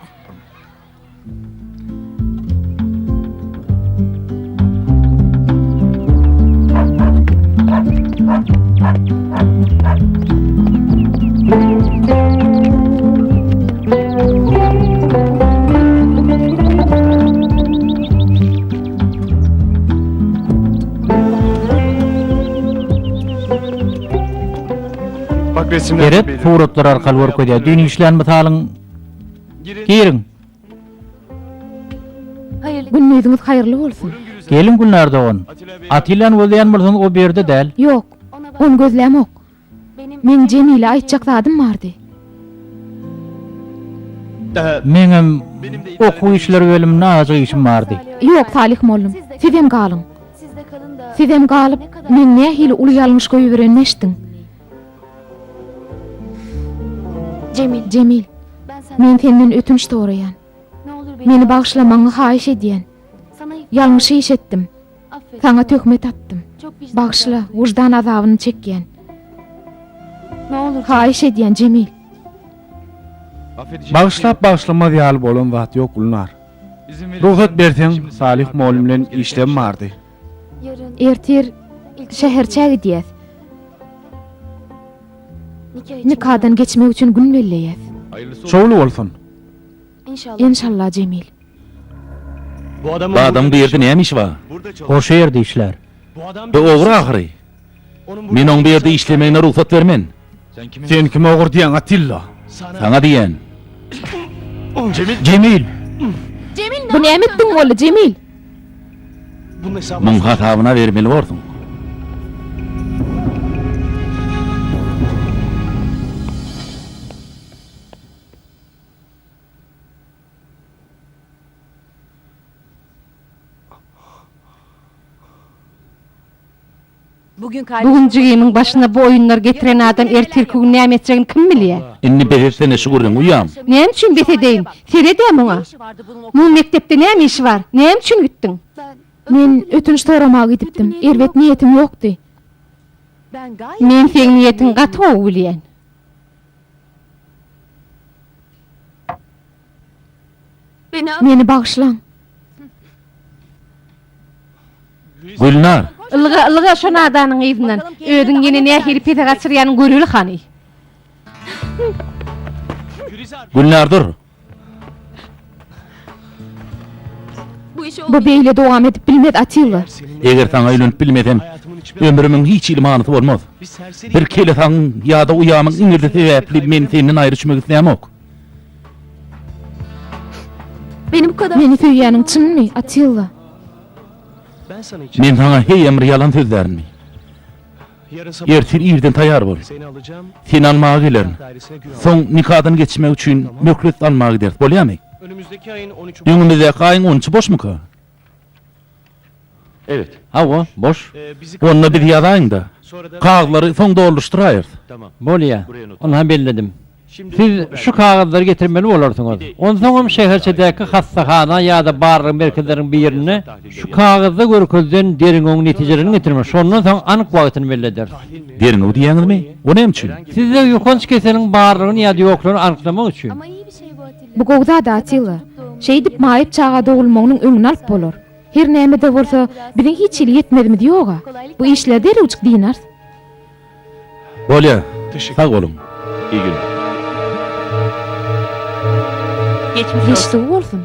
Bak resimler.
Geret suratlar arkaly görkezýär. Düň işlerini misalyň girin.
Günüňiz haýyrly bolsun.
Gelin günlerde on. Atilan bolýan bolsaň o berde däl.
Yok, onu gözlemok. Men Cemil'e aýtjak zadym bardy.
Meňem okuw işleri bölümine nazy işim bardy.
Yok Salih mollum, sizem galyň. Sizem galyp, men nähili ulýalňyş goýuberenmeşdiň. Cemil, men senden ötünç soraýan. Meni bagşlamaňy haýyş edýän. Ýalňyş iş etdim. Sana töhmet attım. Bagşla, wujdan azabyny çekýän. Haýyş edýän Cemil.
Bagşlap bagşlama diýal bolan wagt ýok Gülnar. Ruhat berseň Salih molim bilen işlem bardy.
Ertir şäherçe gidýäs. Nikadan geçmek üçin gün belleýäs.
Şowly bolsun.
İnşallah Cemil.
Bu adamın
Bu adam bu ýerde näme işi bar?
burada çok.
Hoş ýerde işler.
Bu adam
Bu ogry ahyry.
onun
Men oň bu ýerde işlemeýine ruhsat bermen.
Sen kimin?
Sen kim ogur diýen Atilla?
sana
Sana diýen.
Cemil.
Cemil.
Bu näme etdiň boly Cemil?
Bunun hesabı.
Muň hatabyna bermeli bolsun.
Bugün jüýümiň başyna bu oýunlar getiren adam ertirküň näme etjegini kim bilýär?
Inni beresene şugurun uyam.
Näme üçin betedeýin? Seredäm oňa. Bu mektepde näme işi bar? Näme üçin gitdiň?
Men ötünç soramagy gidipdim. Erwet niýetim ýokdy.
Men seň niýetiň gaty bilýän.
Meni bagşlaň.
Gülnar.
Ilga şo nadanyň ýyzynyň ödüň ýene nähili pete gaçyrýanyň görüli hany.
Gülnar dur.
Bu beýle dowam edip bilmez Atilla.
Eger taňa öýlenip bilmeden ömrümiň hiç ilmany bolmaz.
Biz serseri.
Bir kele taň ýa-da uyamyň iňirde sebäpli men senden aýryşmak isleýämok.
Meni söýýäniň çynmy Atilla?
Ben sana için.
Men taňa hey emri ýalan sözlermi?
Yarın sabah
Ertir irden taýar bol.
seni alacağım.
Sen almagy gelerin.
Dairesine gün al.
Soň nikadan geçmek üçin möhlet almagy dert bolýarmy?
Önümüzdeki ayın 13'ü.
Düňümizde kaýyn 13 boş mu ka?
Evet.
Hawa boş.
Bizi
Onunla bir ýazaýyn da.
sonra da
Kağıtları soňda oluşturayır.
Tamam.
Bolya.
Buraya not.
Onu belledim.
Şimdi
Siz şu kağıtları getirmeli bolarsyňyz. Onsoňam şäherçedäki hastahana ýa-da barlyk merkezleriň bir ýerine şu kağıtda görkezden deriňoň netijelerini getirmek. Şondan soň anyk wagtyny bellidir.
Derin o diýeňizmi? O näme üçin?
Sizde ýokanç keseniň barlygyny ýa-da ýoklugyny anyklamak üçin.
Bu gowda da Atilla. Şeýdip maýyp çaga dogulmagynyň öňüni alyp bolar. Her näme de bolsa biziň hiç ili ýetmedimi diýoga. Bu işler derewçik diýnar.
Bolya.
Teşekkür
Sag bolum.
İyi günler.
Geçdi bolsun.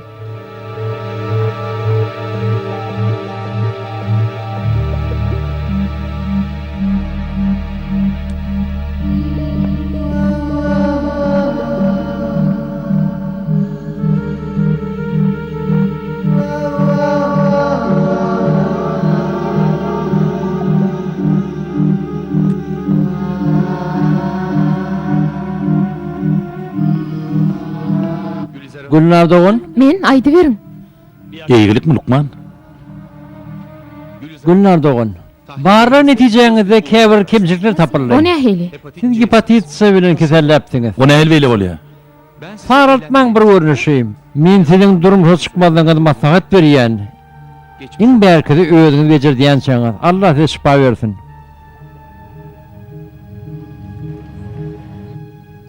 Gülnar Doğan,
Men aýdy berin.
Eýgilik mi Lukman?
Gülnar Doğan. Barlyk netijeňizde käbir kemçilikler
O
tapyldy.
nähili?
Siz hepatit C bilen keselläpdiňiz.
O näme beýle bolýar?
Saratmaň bir görnüşim. Men siziň durumga çykmadyňyzy maslahat berýän. Iň bärkidi özüňiz bejerdiýän çaňyz. Allah size şifa bersin.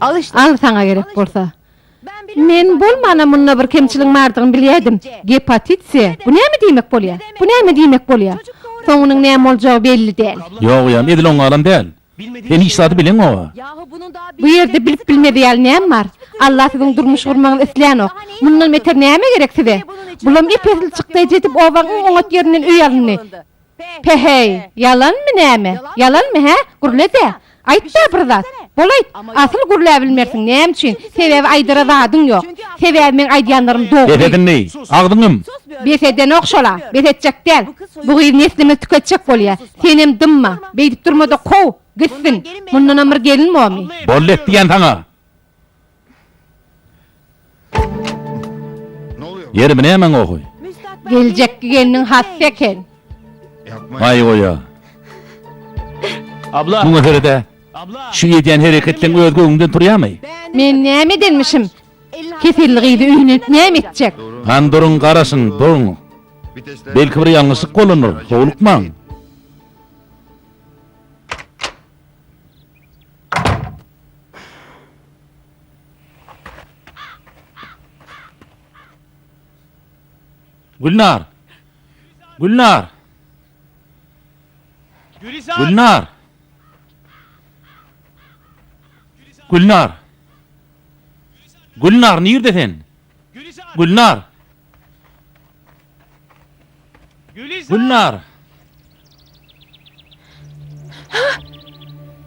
Al sana gerek bolsa. Men bolmana munna bir kemçilik mardygyny bilýärdim. Hepatit C. Bu näme diýmek bolýar? Bu näme diýmek bolýar? Soňunyň näme boljagy belli däl.
Ýok ýa, edil oňa alam däl. Sen hiç saty bilen o.
Bu ýerde bilip bilmedi ýaly näme bar? Allah siziň durmuş gurmagyny isleýän ok. Mundan beter näme gerek size? Bulam ipesil çykdy jetip owagyň oňat ýerinden öý alyny. Pehey, yalanmy näme? Yalanmy he? Gurlede. Aýtda bir zat. Bolayt. Asyl gurlä bilmersiň näme üçin? Sebebi aýdyra zadyň ýok. Sebebi men aýdýanlarym dogry.
Bededin ne? Agdyňym.
Befeden okşola, befetjek del. Bu gyr neslimi tüketjek bolýar. Senem dymma, beýdip durmada kow, gitsin. Mundan amir gelinmämi?
Bollet diýen taňa.
Ne oluyor?
Yerimi näme okuy?
Geljek geliniň hassy eken.
Yapma.
Ay goýa.
Abla.
Bu meselede
Abla.
şu ýetýän hereketleň özgöňden turýarmy?
Men näme denmişim? Kesilligiýdi üýüne näme etjek?
Han durun garaşyň, durun.
Vitesler.
Belki bir ýalňyşlyk bolanur. Howlukmaň. Gülnar. Gülnar.
Gülizar.
Gülnar. Gülnar. Gülnar nerdesin?
Gülizar.
Gülnar.
Gülizar.
Gülnar.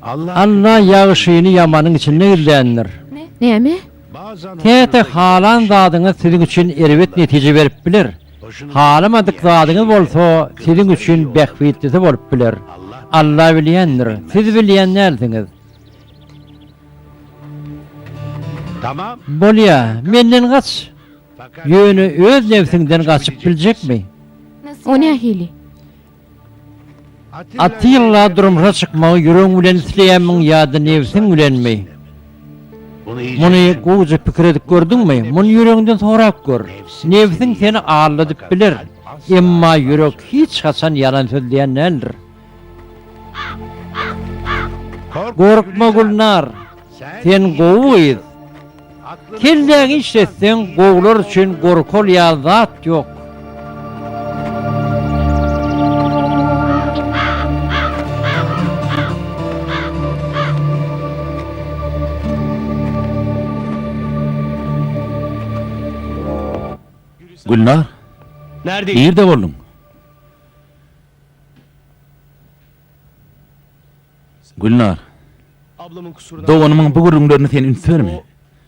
Allah ýağışyny ýamanyň içinde gillendir.
Näme?
Tete halan zadyňyz siziň üçin erebet netije berip biler. Halamadyk zadyňyz bolsa siziň üçin bähwitli bolup biler. Allah bilýändir. Siz bilýän näldiniz?
Tamam.
Bolya, menden gaç. Ýöne öz nefsinden gaçyp biljekmi?
O nähili?
Atilla durumga çykmagy ýüregiň bilen isleýänmiň ýa-da nefsiň bilenmi? Muny goýja pikir edip gördüňmi? Muny ýüregiňden sorap gör. Nefsiň seni ağırladyp biler. Emma ýürek hiç haçan ýalan söýleýän nädir? Gorkma Gülnar. Sen gowy. Kelläňi işletseň gowlar üçin gorkol ýa zat ýok.
Gülnar.
Neredeydin?
Nerede boldun? Gülnar.
Ablamın kusuruna.
Doğanımın bu gürümlerini sen ünsörme.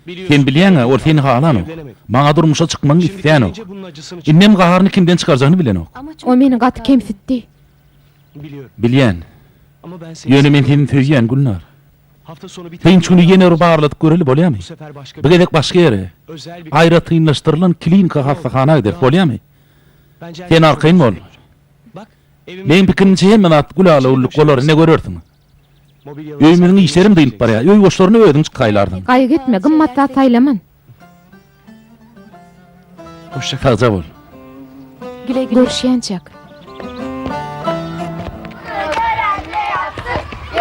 Biliyorsun.
Sen bilýän o seni halan o. Maňa durmuşa çykmaň isleýän o.
Gelince bunun acısını çek-
Innem gaharyny kimden çykarjagyny bilen o.
O meni gaty kemsitdi.
Biliyorum.
Bilýän.
Ama ben seni
Ýöne men seni söýýän Gülnar.
Hafta sonu bir
Kıyınçını yeni bağırladık göreli bolýar mı?
bu sefer başka
Bu gedek başka yere.
özel bir
Aýra tynlaşdyrylan klinika hastahana gider bolýar mı?
Bence
Sen arkayn bol.
Bak, evimiz
Men pikirimçe hemen at gulaly ulluk bolar ne görürsün?
mobilyalar
Öýümüň işlerim diýip barýar. Öý goşlaryny ödünç kaýlardyň.
Gaýyk etme, gymmatda taýlaman.
Hoşça kal.
Taza bol.
Görüşýänçek.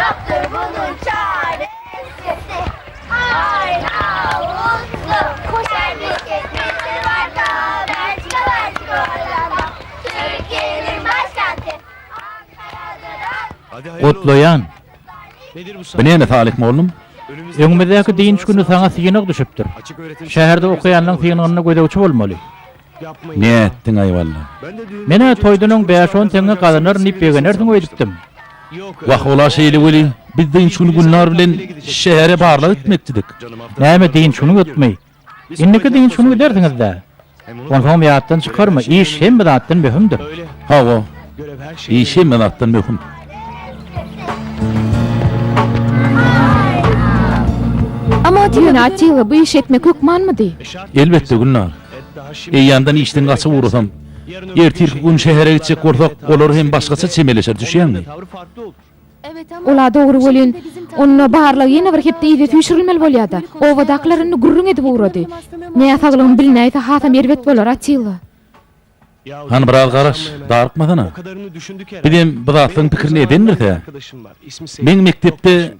Yoktur bunun çaresi. Ayna mutlu. Şenlik etmesi var da. Belçika Hollanda. Türkiye'nin başkenti. Ankara'dır.
Gotlayan,
Nedir bu
Bu
sana?
näme talyk oğlum?
öňümdäki diňç güni saňa sygynyk düşüpdir.
Açık öğretim
Şäherde okuýanyň sygynygyny gödäwçi bolmaly.
yapmayın.
Ne ettin aýwalla?
Mene toýdunyň 5-10 teňe galynar nipbegenerdiň öýdükdim.
Yok.
Wah ola şeýle weli biz diňç günler bilen şähere barlyk etmekdidik.
Näme diňç şunu ötmey. Inniki diňç şunu derdiňiz-de. Onsoň ýatdan çykarma, iş hem bidatdan möhümdir.
Öyle.
Hawa,
Görev her şey.
işe men atdan möhüm.
Ama diýen Atilla bu iş etmek hukmanmydy?
Elbetde Gülnar.
Daha şimdi
Eýandan işden gaçyp urursam, ertirki gün şähere gitsek bolsak, olar hem başgaça çemeleşer düşýärmi?
tavrı farklı olur.
Ola dogry bolýan. Onunla baharlyk ýene bir hepde ýerde tüýşürilmeli bolýardy. Owadaklaryny gurrun edip urady. Näme saglygyny bilnäýse hasam erbet bolar Atilla.
Ya,
Han bir garaş, darykmadana.
o kadarını düşündük herhalde.
Bilen bu zatlyň pikirini edendir-de.
Arkadaşım var. İsmi Seyit.
Men mekdepde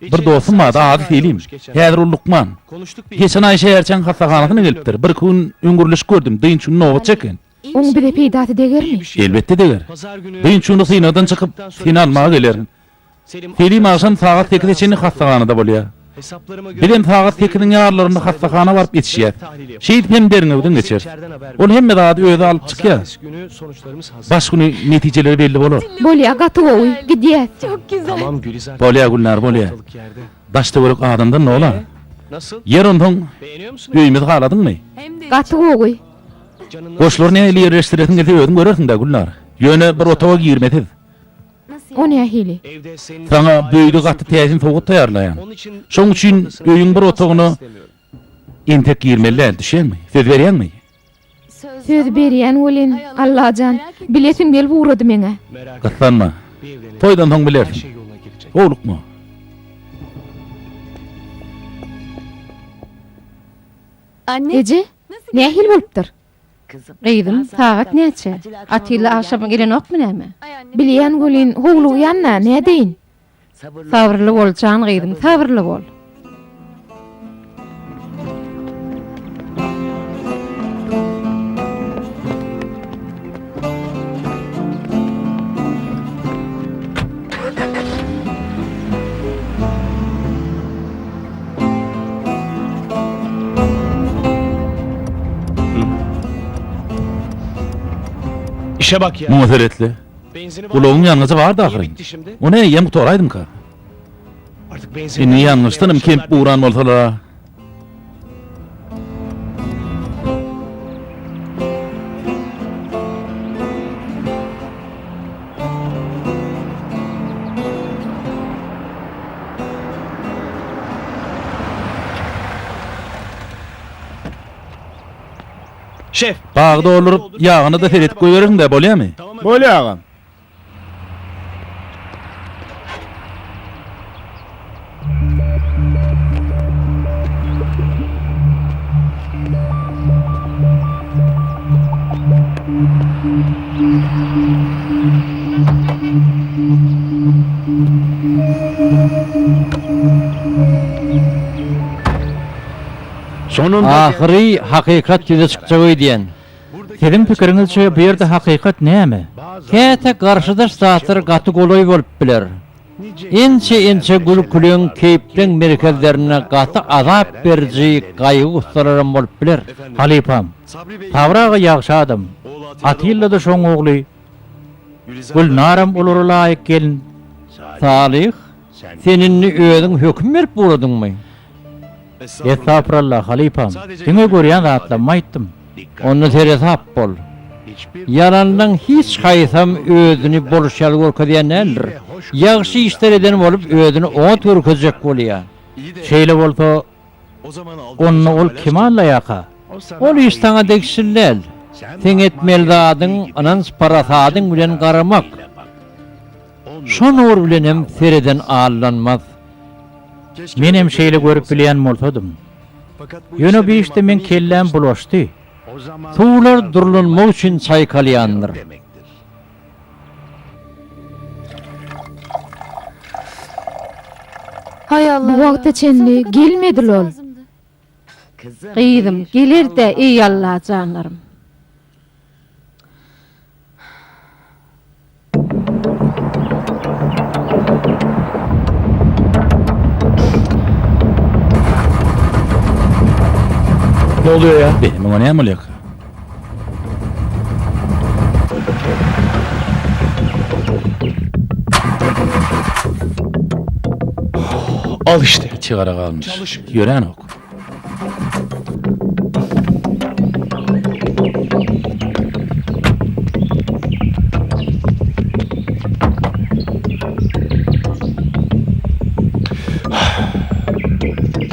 bir dostum vardı, ady Selim. Häzir ol Lukman.
Konuştuk bir.
Geçen ay şäherçän hastahanasyna gelipdir. Bir gün öňgürleş gördüm. Diňçüň nowat çeken.
Oň bir de peýdaty degermi?
Elbette deger.
Pazar günü.
Diňçüň synadan çykyp finalma gelerin. Selim akşam saat 2-de çeni hastahanada bolýar.
Hesaplarıma göre.
Bilen saat 2-nin ýarlarynda hastahana baryp yetişýär. Şeýit hem derine geçer.
İçeriden haber ver.
Ol hemme zady öýde alyp çykýar.
Pazartesi günü sonuçlarımız hazır.
Baş güni netijeleri belli bolar.
Bolýar gaty oý, gidýär.
Tamam Gülizar.
Bolýar Gülnar bolýar.
Ortalık yerde.
Daşta görük adamdan ne olar?
Nasıl?
Yer ondan
Beğeniyor musun?
göýmedi galadyňmy?
Gaty oý.
Canın nasıl?
Goşlaryny ýerleşdirýän gede ödüm görersiň da Gülnar. Ýöne bir otaga girmedi.
O näme hili?
Evde senin
Sana
aile
böyüdü
olsun.
gatty täzin soğuk taýarlaýan.
Onun için
Şoň üçin öýüň bir otagyny
istemiyorum.
entek girmeli düşýärmi? Söz berýänmi?
Söz berýän welin, Allahjan, biletim gelip urady meňe.
Merak etme.
Gatlanma.
Bir evlenelim.
Toýdan soň
Her
bilersin.
şey yoluna girecek.
Oğlukma.
Ece, näme hil bolupdyr?
Kızım.
Gydym, saat neçe? Atilla akşama gelen okmy näme?
Bilýän welin, howlu ýanna näme deýin?
Sabırlı.
Sabırlı bolçan gydym, sabırlı bol.
İşe bak ya.
Muhazeretli.
Benzini var.
Kulagyň ýalňyzy bardy
Niye
ahyryn.
bitti şimdi?
O ne ýem toraýdym ka?
Artık benzin.
Seni ýalňyşdym kemp buran bolsalar.
Şef.
Bagda olurup ýagyny da seretip goýbersiň de bolýarmy?
Tamam mı?
Bolýar agam.
Ahiri hakikat yüze çıkacak diyen.
Senin pikiriňizçe bu ýerde hakykat näme?
Kete karşıdaş zatlar katı goloy bolup biler. Inçe gülkülüň keyipleň merkezlerine katı azap berji gaýgy ustalarym bolup biler.
Halipam,
Sabri Bey.
Tavraga ýagşy adam. Atilla da şoň ogly. Gülnaram olur laýyk gelin.
Salih, seninni öýüň höküm berip buladyňmy?
Estağfurullah Halipam. Seni görýän zatlanma aýtdym.
Onu tere tap bol. Yalandan hiç kaysam özünü boluşal görkezýän eldir. Ýagşy işler eden bolup özünü oňa törkezjek bolýar.
Şeýle bolsa,
O zaman
onu ol kime allayaka?
Ol iş sana dekşillel. Sen etmeli zadyň anan parasadyň bilen garamak. Şon or bilen hem sereden ağırlanmaz.
Menem şeýle görüp bilýän bolsadym. Ýöne bir işte men kellem bulaşdy.
Tuğlar durulmak için çaykalyandır.
Hay Allah.
Bu wagta çenli gelmedi ol.
Kızım.
Gyýdym, gelir de ey Allah canlarım.
Ne oluyor ya?
Benim ona näme bolýar?
Al işte.
Çygara galmış.
Çalış.
Ýören ok.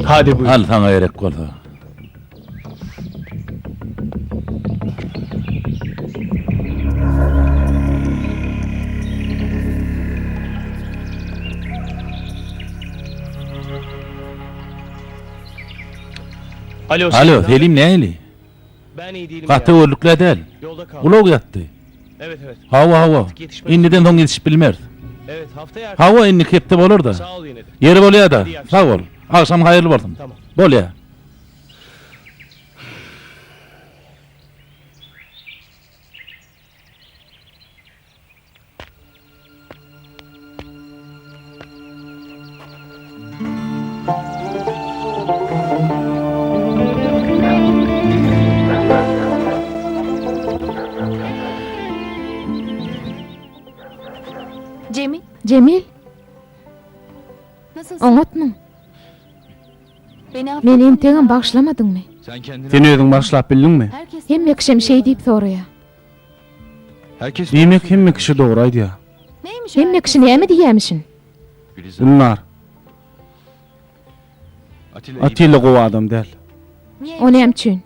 Hadi buyur.
Al sana gerek bolsa.
Alo.
Alo, Selim näli?
Ben iyi değilim
Gaty
ya.
örlükle del.
Yolda kaldım.
Ulog ýatdy.
Evet evet.
Hawa.
Artık yetişmez.
Indiden soň yetişip bilmez.
Evet haftaya artık.
Hawa inni ketdi bolar da.
Sağ ol yine de.
Yeri bolýar da.
Hadi iyi akşamlar.
Sag ol. Akşam hayırlı bolsun.
Tamam.
Bolýar.
Cemil,
Cemil,
nasılsın?
oňatmy?
Beni affet.
Meni inteňem bagşlamadyňmy?
Sen kendini...
Sen özüň başlap bildingmi?
Herkes
Hemme kişim şey diýip soraýar.
Herkes...
Diýmek hemme kişi dogry aýdýar.
neymiş o
Hemme
herkes?
kişi näme diýýämişin?
Bunlar
Atilla...
Atilla gowy adam däl.
Niye?
O näme üçin?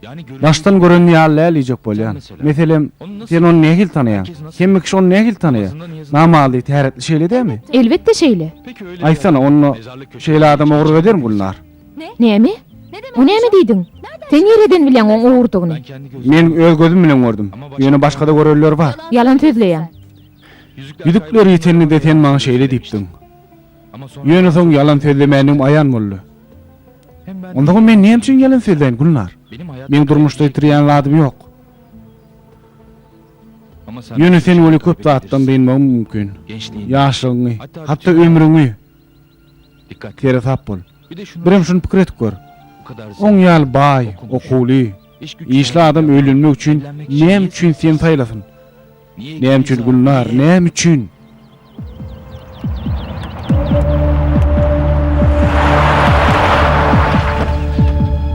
Yani görünen...
Baştan gören ýaly älijek bolýan. Meselem, sen onu nähil tanıyan? Hemme kişi onu nähil tanıyan? Namaly, täretli şeýle dämi?
Elbette şeýle.
Peki öyle...
Aýsana onu
Mezarlık köşesi-
şeýle adam oguruk eder bunlar.
Näme?
Ne demek?
O näme diýdiň? Sen ýereden bilen oň uğurdugyny.
Ben kendi gözüm...
Men öz gözüm bilen gördüm. Ýöne başga da göreller bar.
Yalan sözleýän.
Yüzükler ýetenini de sen maňa şeýle diýipdiň.
Ama sonra...
Ýöne soň yalan sözlemänim aýan boldy.
Hem ben...
Onda men näme üçin yalan sözleýän Gülnar?
Benim hayatım...
Men durmuşda ýetirýän ladym ýok.
Ama sen...
Ýöne sen öli köp zatdan beýnmegim mümkin.
Gençliğin...
Ýaşlygyňy, hatda ömrüňi
Dikkat.
kere tap bol.
Bir de şunu...
Birem şunu pikir etip gör.
Bu kadar...
Oň ýaly baý, okuly,
İş güç
işli adam ölünmek üçin näme üçin sen saýlasyn? Näme üçin Gülnar, näme üçin?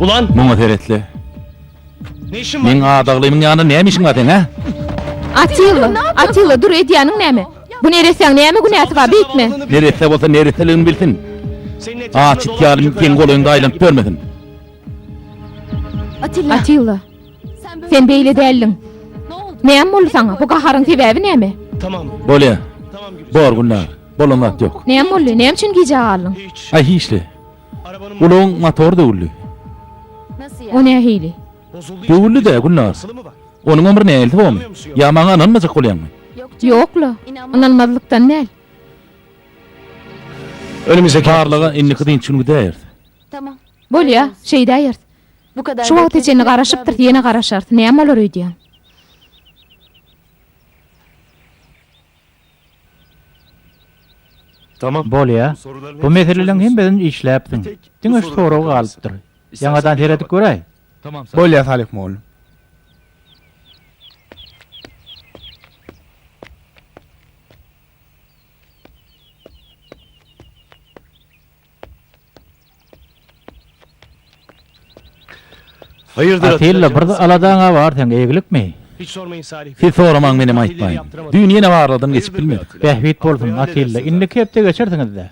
Ulan
Muňa teretli.
ne işin var?
Men adaglymyň ýanyna näme işiň var ha?
Atilla dur edýäniň näme? Bu nereseň näme günäti var bitme?
Nerede bolsa neredeligini bilsin.
Senin
Aa,
etrafında
çitýarym
dolaşıp
keng golyňda aýlanyp görmesin.
Atilla, sen beýle däldiň. Näme boldy saňa? Bu gaharyň sebebi näme?
Tamam.
Bolýar.
Tamam Gülüz.
Bor Gülnar. Bolanat ýok.
Näme boldy? Näme üçin gije alyň?
Hiç.
Ay hiçli.
Arabanın
Uluň motor da ully.
Nasıl
O näme hili?
bozuldu.
Döwüldü de Gülnar.
Asılı mı var?
Onun ömrü näli bolmy? Ya maňa ananmajak bolýarmy?
Ýokla. Ananmazlykdan näl?
Önümüzdeki
Tarlaga inni kydyn çünkü däýer.
Tamam.
Bolýa, şey daýyr.
Bu kadar.
Şu wagt içini garaşypdyr, ýene garaşar. Näme olar öýdýän?
Tamam.
Bolýa. Bu meseleleň hem bilen işläpdiň. Diňe soraw galypdyr. Ýaňadan teredip göräý.
Tamam sen...
Bolýar Salih moğul.
Hayırdır
Atilla bir aladaňa bar sen eglikmi?
Hiç sormayın Salih.
Siz soraman benim aytmayın. Dünyene varladan geçip bilmedik. Behbit bolsun Atilla. Indi kepde geçersiňiz de.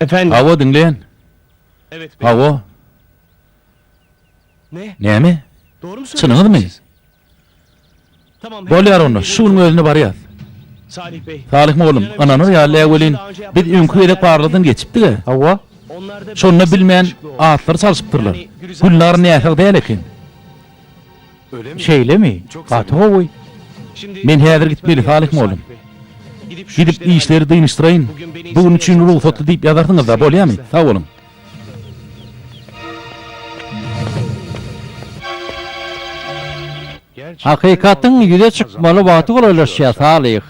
Efendim.
Hawa dinleyin.
Evet. bey.
Hawa.
Ne?
Näme?
Doğru mu
Çınığı mı?
söylüyorsunuz siz? Tamam.
Bolýar onu. Şunun özüne barýar.
Salih Bey.
Salih oğlum, ananı ýaly welin. Biz ünkü edip barladan geçipdi. Hawa.
Onlarda
Şonu
bir
bilmeyen
açıklığı oldu.
atlar çalışıptırlar.
Yani Gülizar-
Güllar nähek değil ekin.
Öyle mi?
Şeyle mi?
Çok
Gaty howy.
Şimdi
Men häzir
gitmem
gitmeli,
gerekiyor
Salih oğlum.
Salih Bey. Gidip şu
Gidip
işleri
işleri dıýnyşdyraýyn.
Bugün beni
Bugün
izin
üçin
verirseniz
ruhsatly
da.
diýip ýazarsyňyz da bolýarmy? Sag bolun. Hakikatin yüze çıkmalı wagty golalaşýar Salih.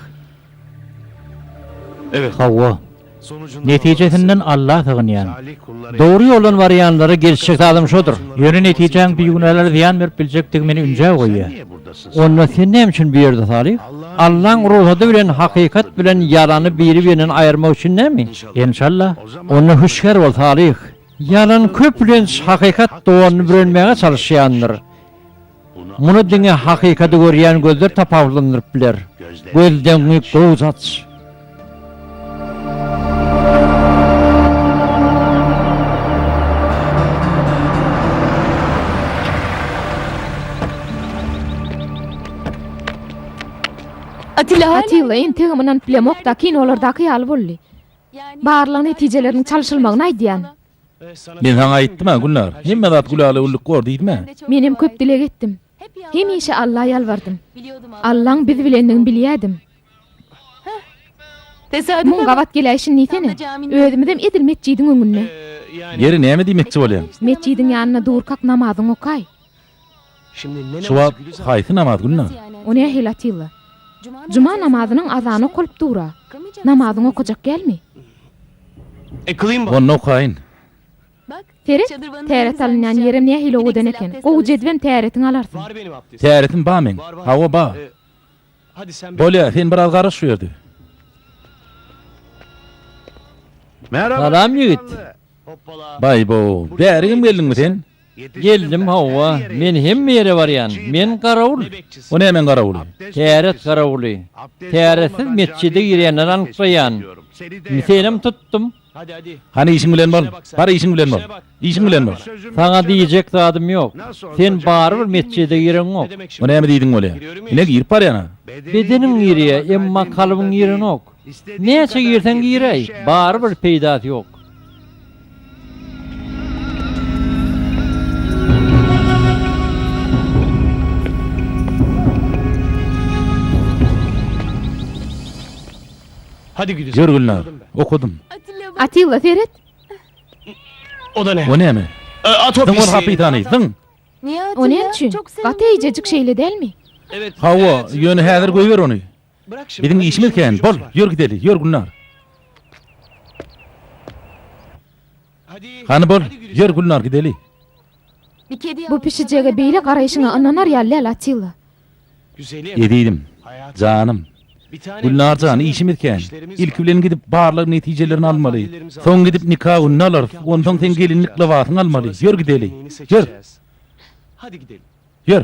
Evet.
Hawa.
Sonucunda
Netijesinden Allah tygynýan.
Salih kulları
Doğru yoldan varyanları gerçek adam şodur. Yönü netijen bir güneler ziyan verip bilecektik meni ünce koyuyor.
niye buradasın?
Onunla sen ne için bir yerde Salih? Allah'ın ruhatı bilen, hakikat bilen yalanı biri ayırmak için ne mi? İnşallah. Onunla hüşker ol Salih. Yalan köpülen hakikat doğanını bölmeye çalışıyandır. Bunu dine hakikati görýän gözler tapawlandyryp biler. Gözden göz aç.
Atilla intigaminden bilemokda kinolardaky ýaly boldy. Barlyk netijeleriniň çalışylmagyny aýdýan.
Sana
Ben sana aýtdym ha Gülnar. Hemme zat gulaly ulluk gör diýdime?
Menim köp dilek etdim. Hemişe Allah'a yalvardım. Allah'ın bizi bilendigini bilýärdim. Mun gabat geläşin nitene. Özümdem edil metjidin öňünde.
yani
Yeri näme diýmekçi bolýan?
Metjidin ýanyna durkak namazyň okay.
şimdi ne
Şuwap haýsy namaz Gülnar.
O ne hil Atilla? Cuma namazynyň azany okulyp dura. Namazyň okujak gelmi?
kılayım bak.
Onu okaýyn.
Teret, teret alınyan yerim ne hil oğudan eken. O cedven teretin alarsın.
Var benim abdestim.
Täretin ba men. Hawa ba.
Hadi sen
Bolýar, sen biraz garaş şu ýerde.
Merhaba.
Salam yiğit.
Hoppala.
Bay bo. Bäriňim geldiňmi sen?
Geldim Hawa. Men hemme ýere barýan. Men garawul.
Ne bekçisi?
O näme garawuly?
Täret garawuly. Täretsiz mescide girenler anıklayan. Miselim tuttum.
Hadi.
Hani işin bilen bol. Bar işin bilen bol. İşin bilen bol.
Sana diýjek zadım ýok. Sen barbyr mescide giren
Ne
ok.
demek
O
şimdi?
näme diýdiň bolýar? Ine girip bar ýana.
Bedeniň ýerine emma kalbyň ýerine ok. Näçe girsen girej, barbyr peýdat ýok.
Hadi Gülizar.
Ýör Gülnar.
Anladım ben.
Okudum.
Atilla Teret,
O da ne?
O näme?
At o
Zyň ol
pisi.
kapitany, zyň.
o ne için? Gaty ejecik şeyle değil mi?
Evet.
Hawa, ýöne häzir goýber ony.
Bırak şimdi.
Biziň
bırak
işimiz
şimdi,
ken.
işimiz
Bol,
var.
ýör gideli. Ýör Gülnar.
Hadi.
Hani bol,
hadi Gülizar.
ýör Gülnar gideli.
Bu pişijege beýle garaýşyňa ananar ýaly Atilla.
Güzelim.
Ýedidim.
Hayatım.
Canım.
Bir tane
Gülnar can işimiz ken. İlk bilen gidip barlyk netijelerini almaly. Soň gidip nikahyny alar. Ondan sen gelinlik lawatyny almaly. Ýör gideli. Ýör,
Hadi gidelim.
ýör.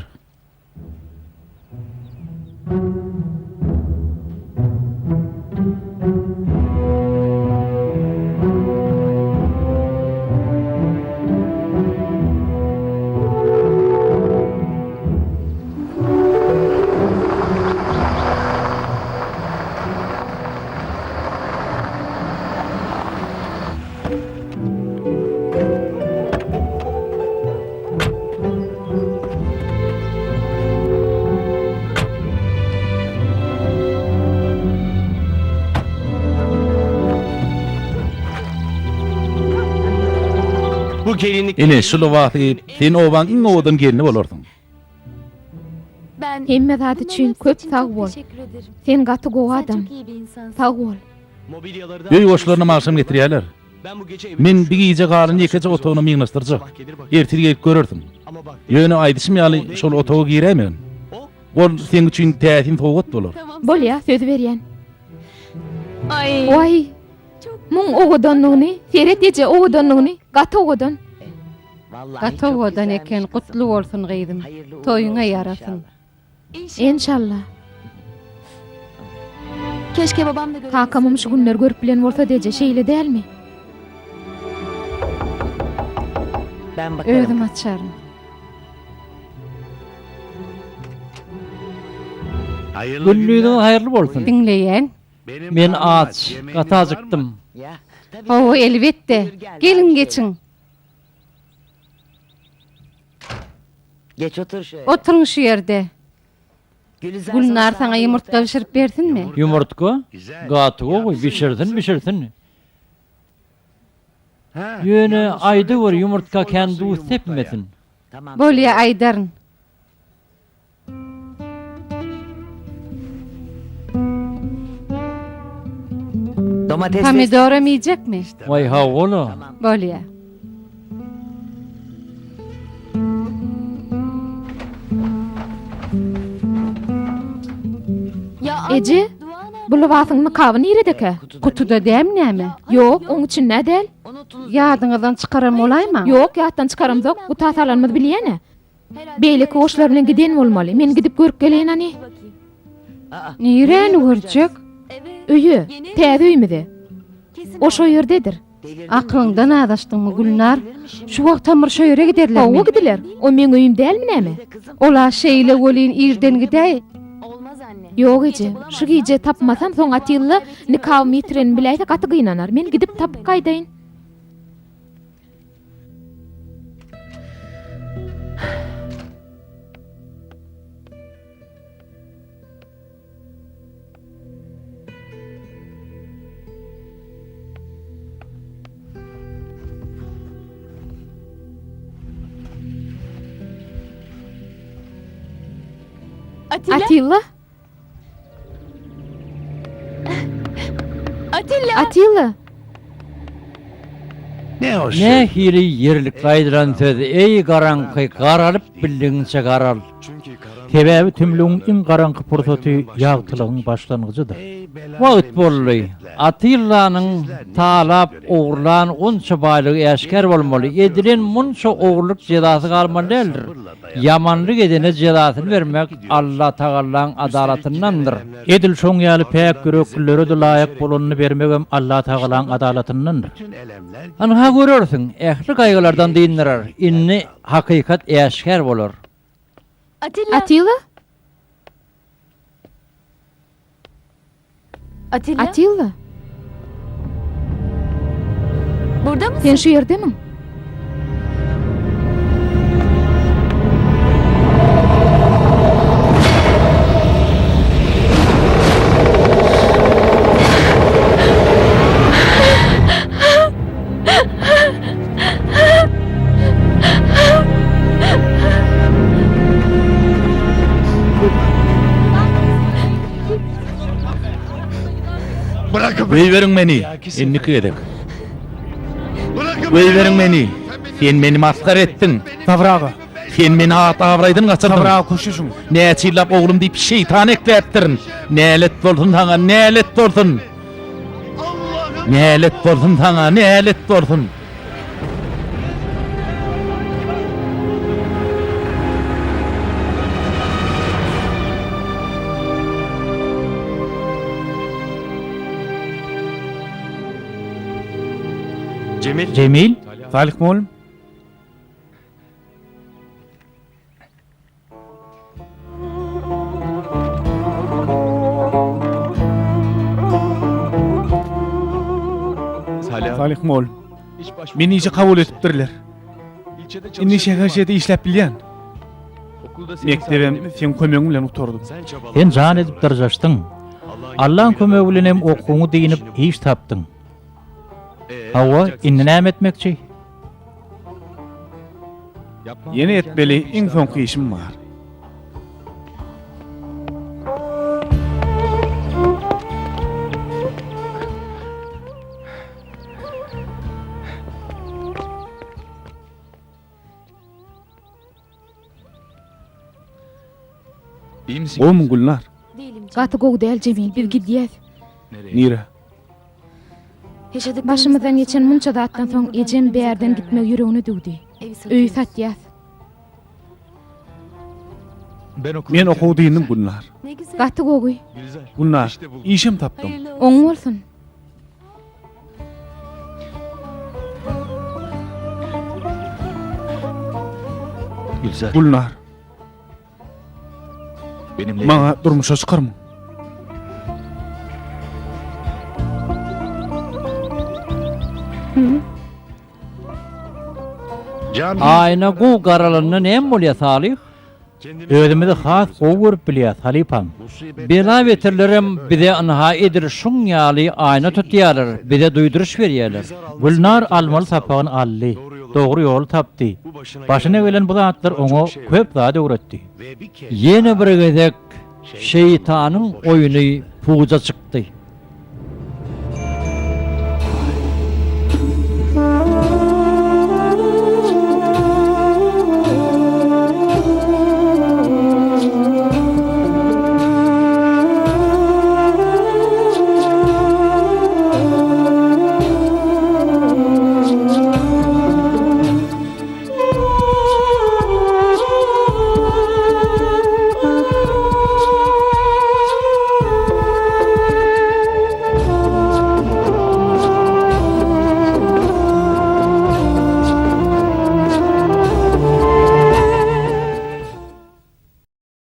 Bu gelinlik.
Ine şu lawatı sen owaň iň owadan gelini bolarsyň.
Ben
Hemme zat üçin köp sag bol. Sen gaty gowy adam.
Çok iyi bir insansın.
Sag bol.
Mobilyaları da.
Öý goşlaryna maşym getirýärler.
Ben bu gece
Men bir gece galyn ýekece otogyny miňleşdirjek.
Sabah gelir bak.
Ertiri gelip görürdüm.
Ama bak.
Ýöne aýdyşym ýaly şol otoga giremen.
O.
Ol sen üçin täsin togat bolar.
Tamam.
Bol ya söz berýän.
Ay.
Oy. Mun oğudanlygyny, Teret eje oğudanlygyny, gaty oğudan.
Gatowadan eken kutlu bolsun gyzym. Toyuňa yarasyn.
İnşallah.
Keşke babam da görebilse.
Kakamım şu günler görüp bilen bolsa dece şeýle dälmi?
Ben bakarım.
Özüm açarım.
Güllüğün hayırlı bolsun.
Dinleyen.
Men aç, gatazıktım.
Ya, tabii.
O elbette. Gelin geçin.
Geç otur şöyle.
Oturun şu yerde.
Gülizar
Gülnar sana yumurta pişirip bersin mi?
Yumurtku, gatığı koy, pişirsin. Yöne ayda var yumurtka kendi üstepmesin.
Tamam.
Bolya aydarın.
Domates.
Pomidor yemeyecek mi?
Vay ha oğlum.
Bolya.
Ya anne,
Ece,
dua nerede?
bu lavasyň mykaby niredeki?
Kutuda dämnäme?
Yok, oň için nädel?
Yadyňyzdan çıkaram olayma?
Yok, ýatdan çıkarym zok. Bu tasalanmaz bilýäne. Beýleki oşlar bilen giden bolmaly. Men gidip görüp gelýän ani.
Niräni görjek?
Evet.
Öýü, täze öýmidi.
Kesin
O şo ýerdedir.
Aklından adaşdyňmy Gülnar? Şu wagtdan bir şo ýere giderler
Hawa
mi?
gidiler. O meň öýüm dälmi näme?
Ola şeýle bolýan irden gidäý.
olmaz anne.
Yok Ece, şu gece tapmasam soň atýylla nikaw mitren biläýse gaty gynanar. Men gidip tapyp gaýdaýyn.
Atilla.
Atilla?
Atilla.
Atilla.
Ne hili yerlik kaydıran sözi, ey garanky garalyp bildiňçe garal. Sebäbi tümlüğün iň garanky pursaty ýagtylygyň başlangıjydyr. Wagt bolly, Atillanyň talap oğurlan onça baýlygy äşkär bolmaly. Edilen munça oğurluk jezasy galmaly däldir. Yamanlyk edene jezasyny bermek Allah Taalaň adalatyndandyr. Edil şoň ýaly päk göreklere de laýyk bolanyny bermegem Allah Taalaň adalatyndandyr. Ana görürsiň, ähli gaýgylardan diýindirer, inni hakykat äşkär bolar.
Atilla.
Atilla?
Atilla.
Atilla.
Burada mısın?
Sen şu ýerdemi?
Beýberiň meni. Enniki edek. Beýberiň meni. Sen meni maskar etdiň. Tabraga. Sen meni atabraýdyn gaçyrdyn. Tabraga koşuşuň. Näçilap oglum diýip şeytan ekläpdirin. Nälet bolsun taňa, nälet bolsun. Nälet bolsun taňa, nälet bolsun.
Cemil,
Salih moğlum. Salih moğlum. Meni iyice kabul etipdirler. Inni şeherjede işläp bilýän. Mektebem sen kömegiň bilen oturdum.
sen jan edip darjaşdyň. Allah'ın kömegi bilen hem okuňy diýinip iş tapdyň. Hawa, inni näme etmekçi?
Yeni etmeli iň soňky işim var.
İyi misin?
Oğlum Gülnar.
Değilim.
Gaty gowy däl Cemil, bir gidýäs.
Nire?
Yaşadıklarımızdan
Başymyzdan geçen
sonra
munça zatdan soň
annem babam
ejem
birbirimize
bärden
zarar
gitmek
verdi.
ýüregini düwdi. Öý satýas.
Men okudynym Gülnar.
Gaty goguy.
Gülnar, işim tapdym.
Oň bolsun.
Gülzar.
Gülnar,
Benimle
bana durmuşa çıkarmı?
Can
Ayna gu garalanna nem bolýa Salih?
Özümizi has gowy görüp bilýär Halipam.
Bela veterlerim bize anha edir şun ýaly ayna tutýarlar, bize duýduruş berýärler.
Gülnar almaly sapagyny aldy. Dogry ýol tapdy. Başyna gelen bu zatlar oňa köp zat öwretdi.
ve bir kez
Yeni bir gezek şeytanın oyunu puza çıktı.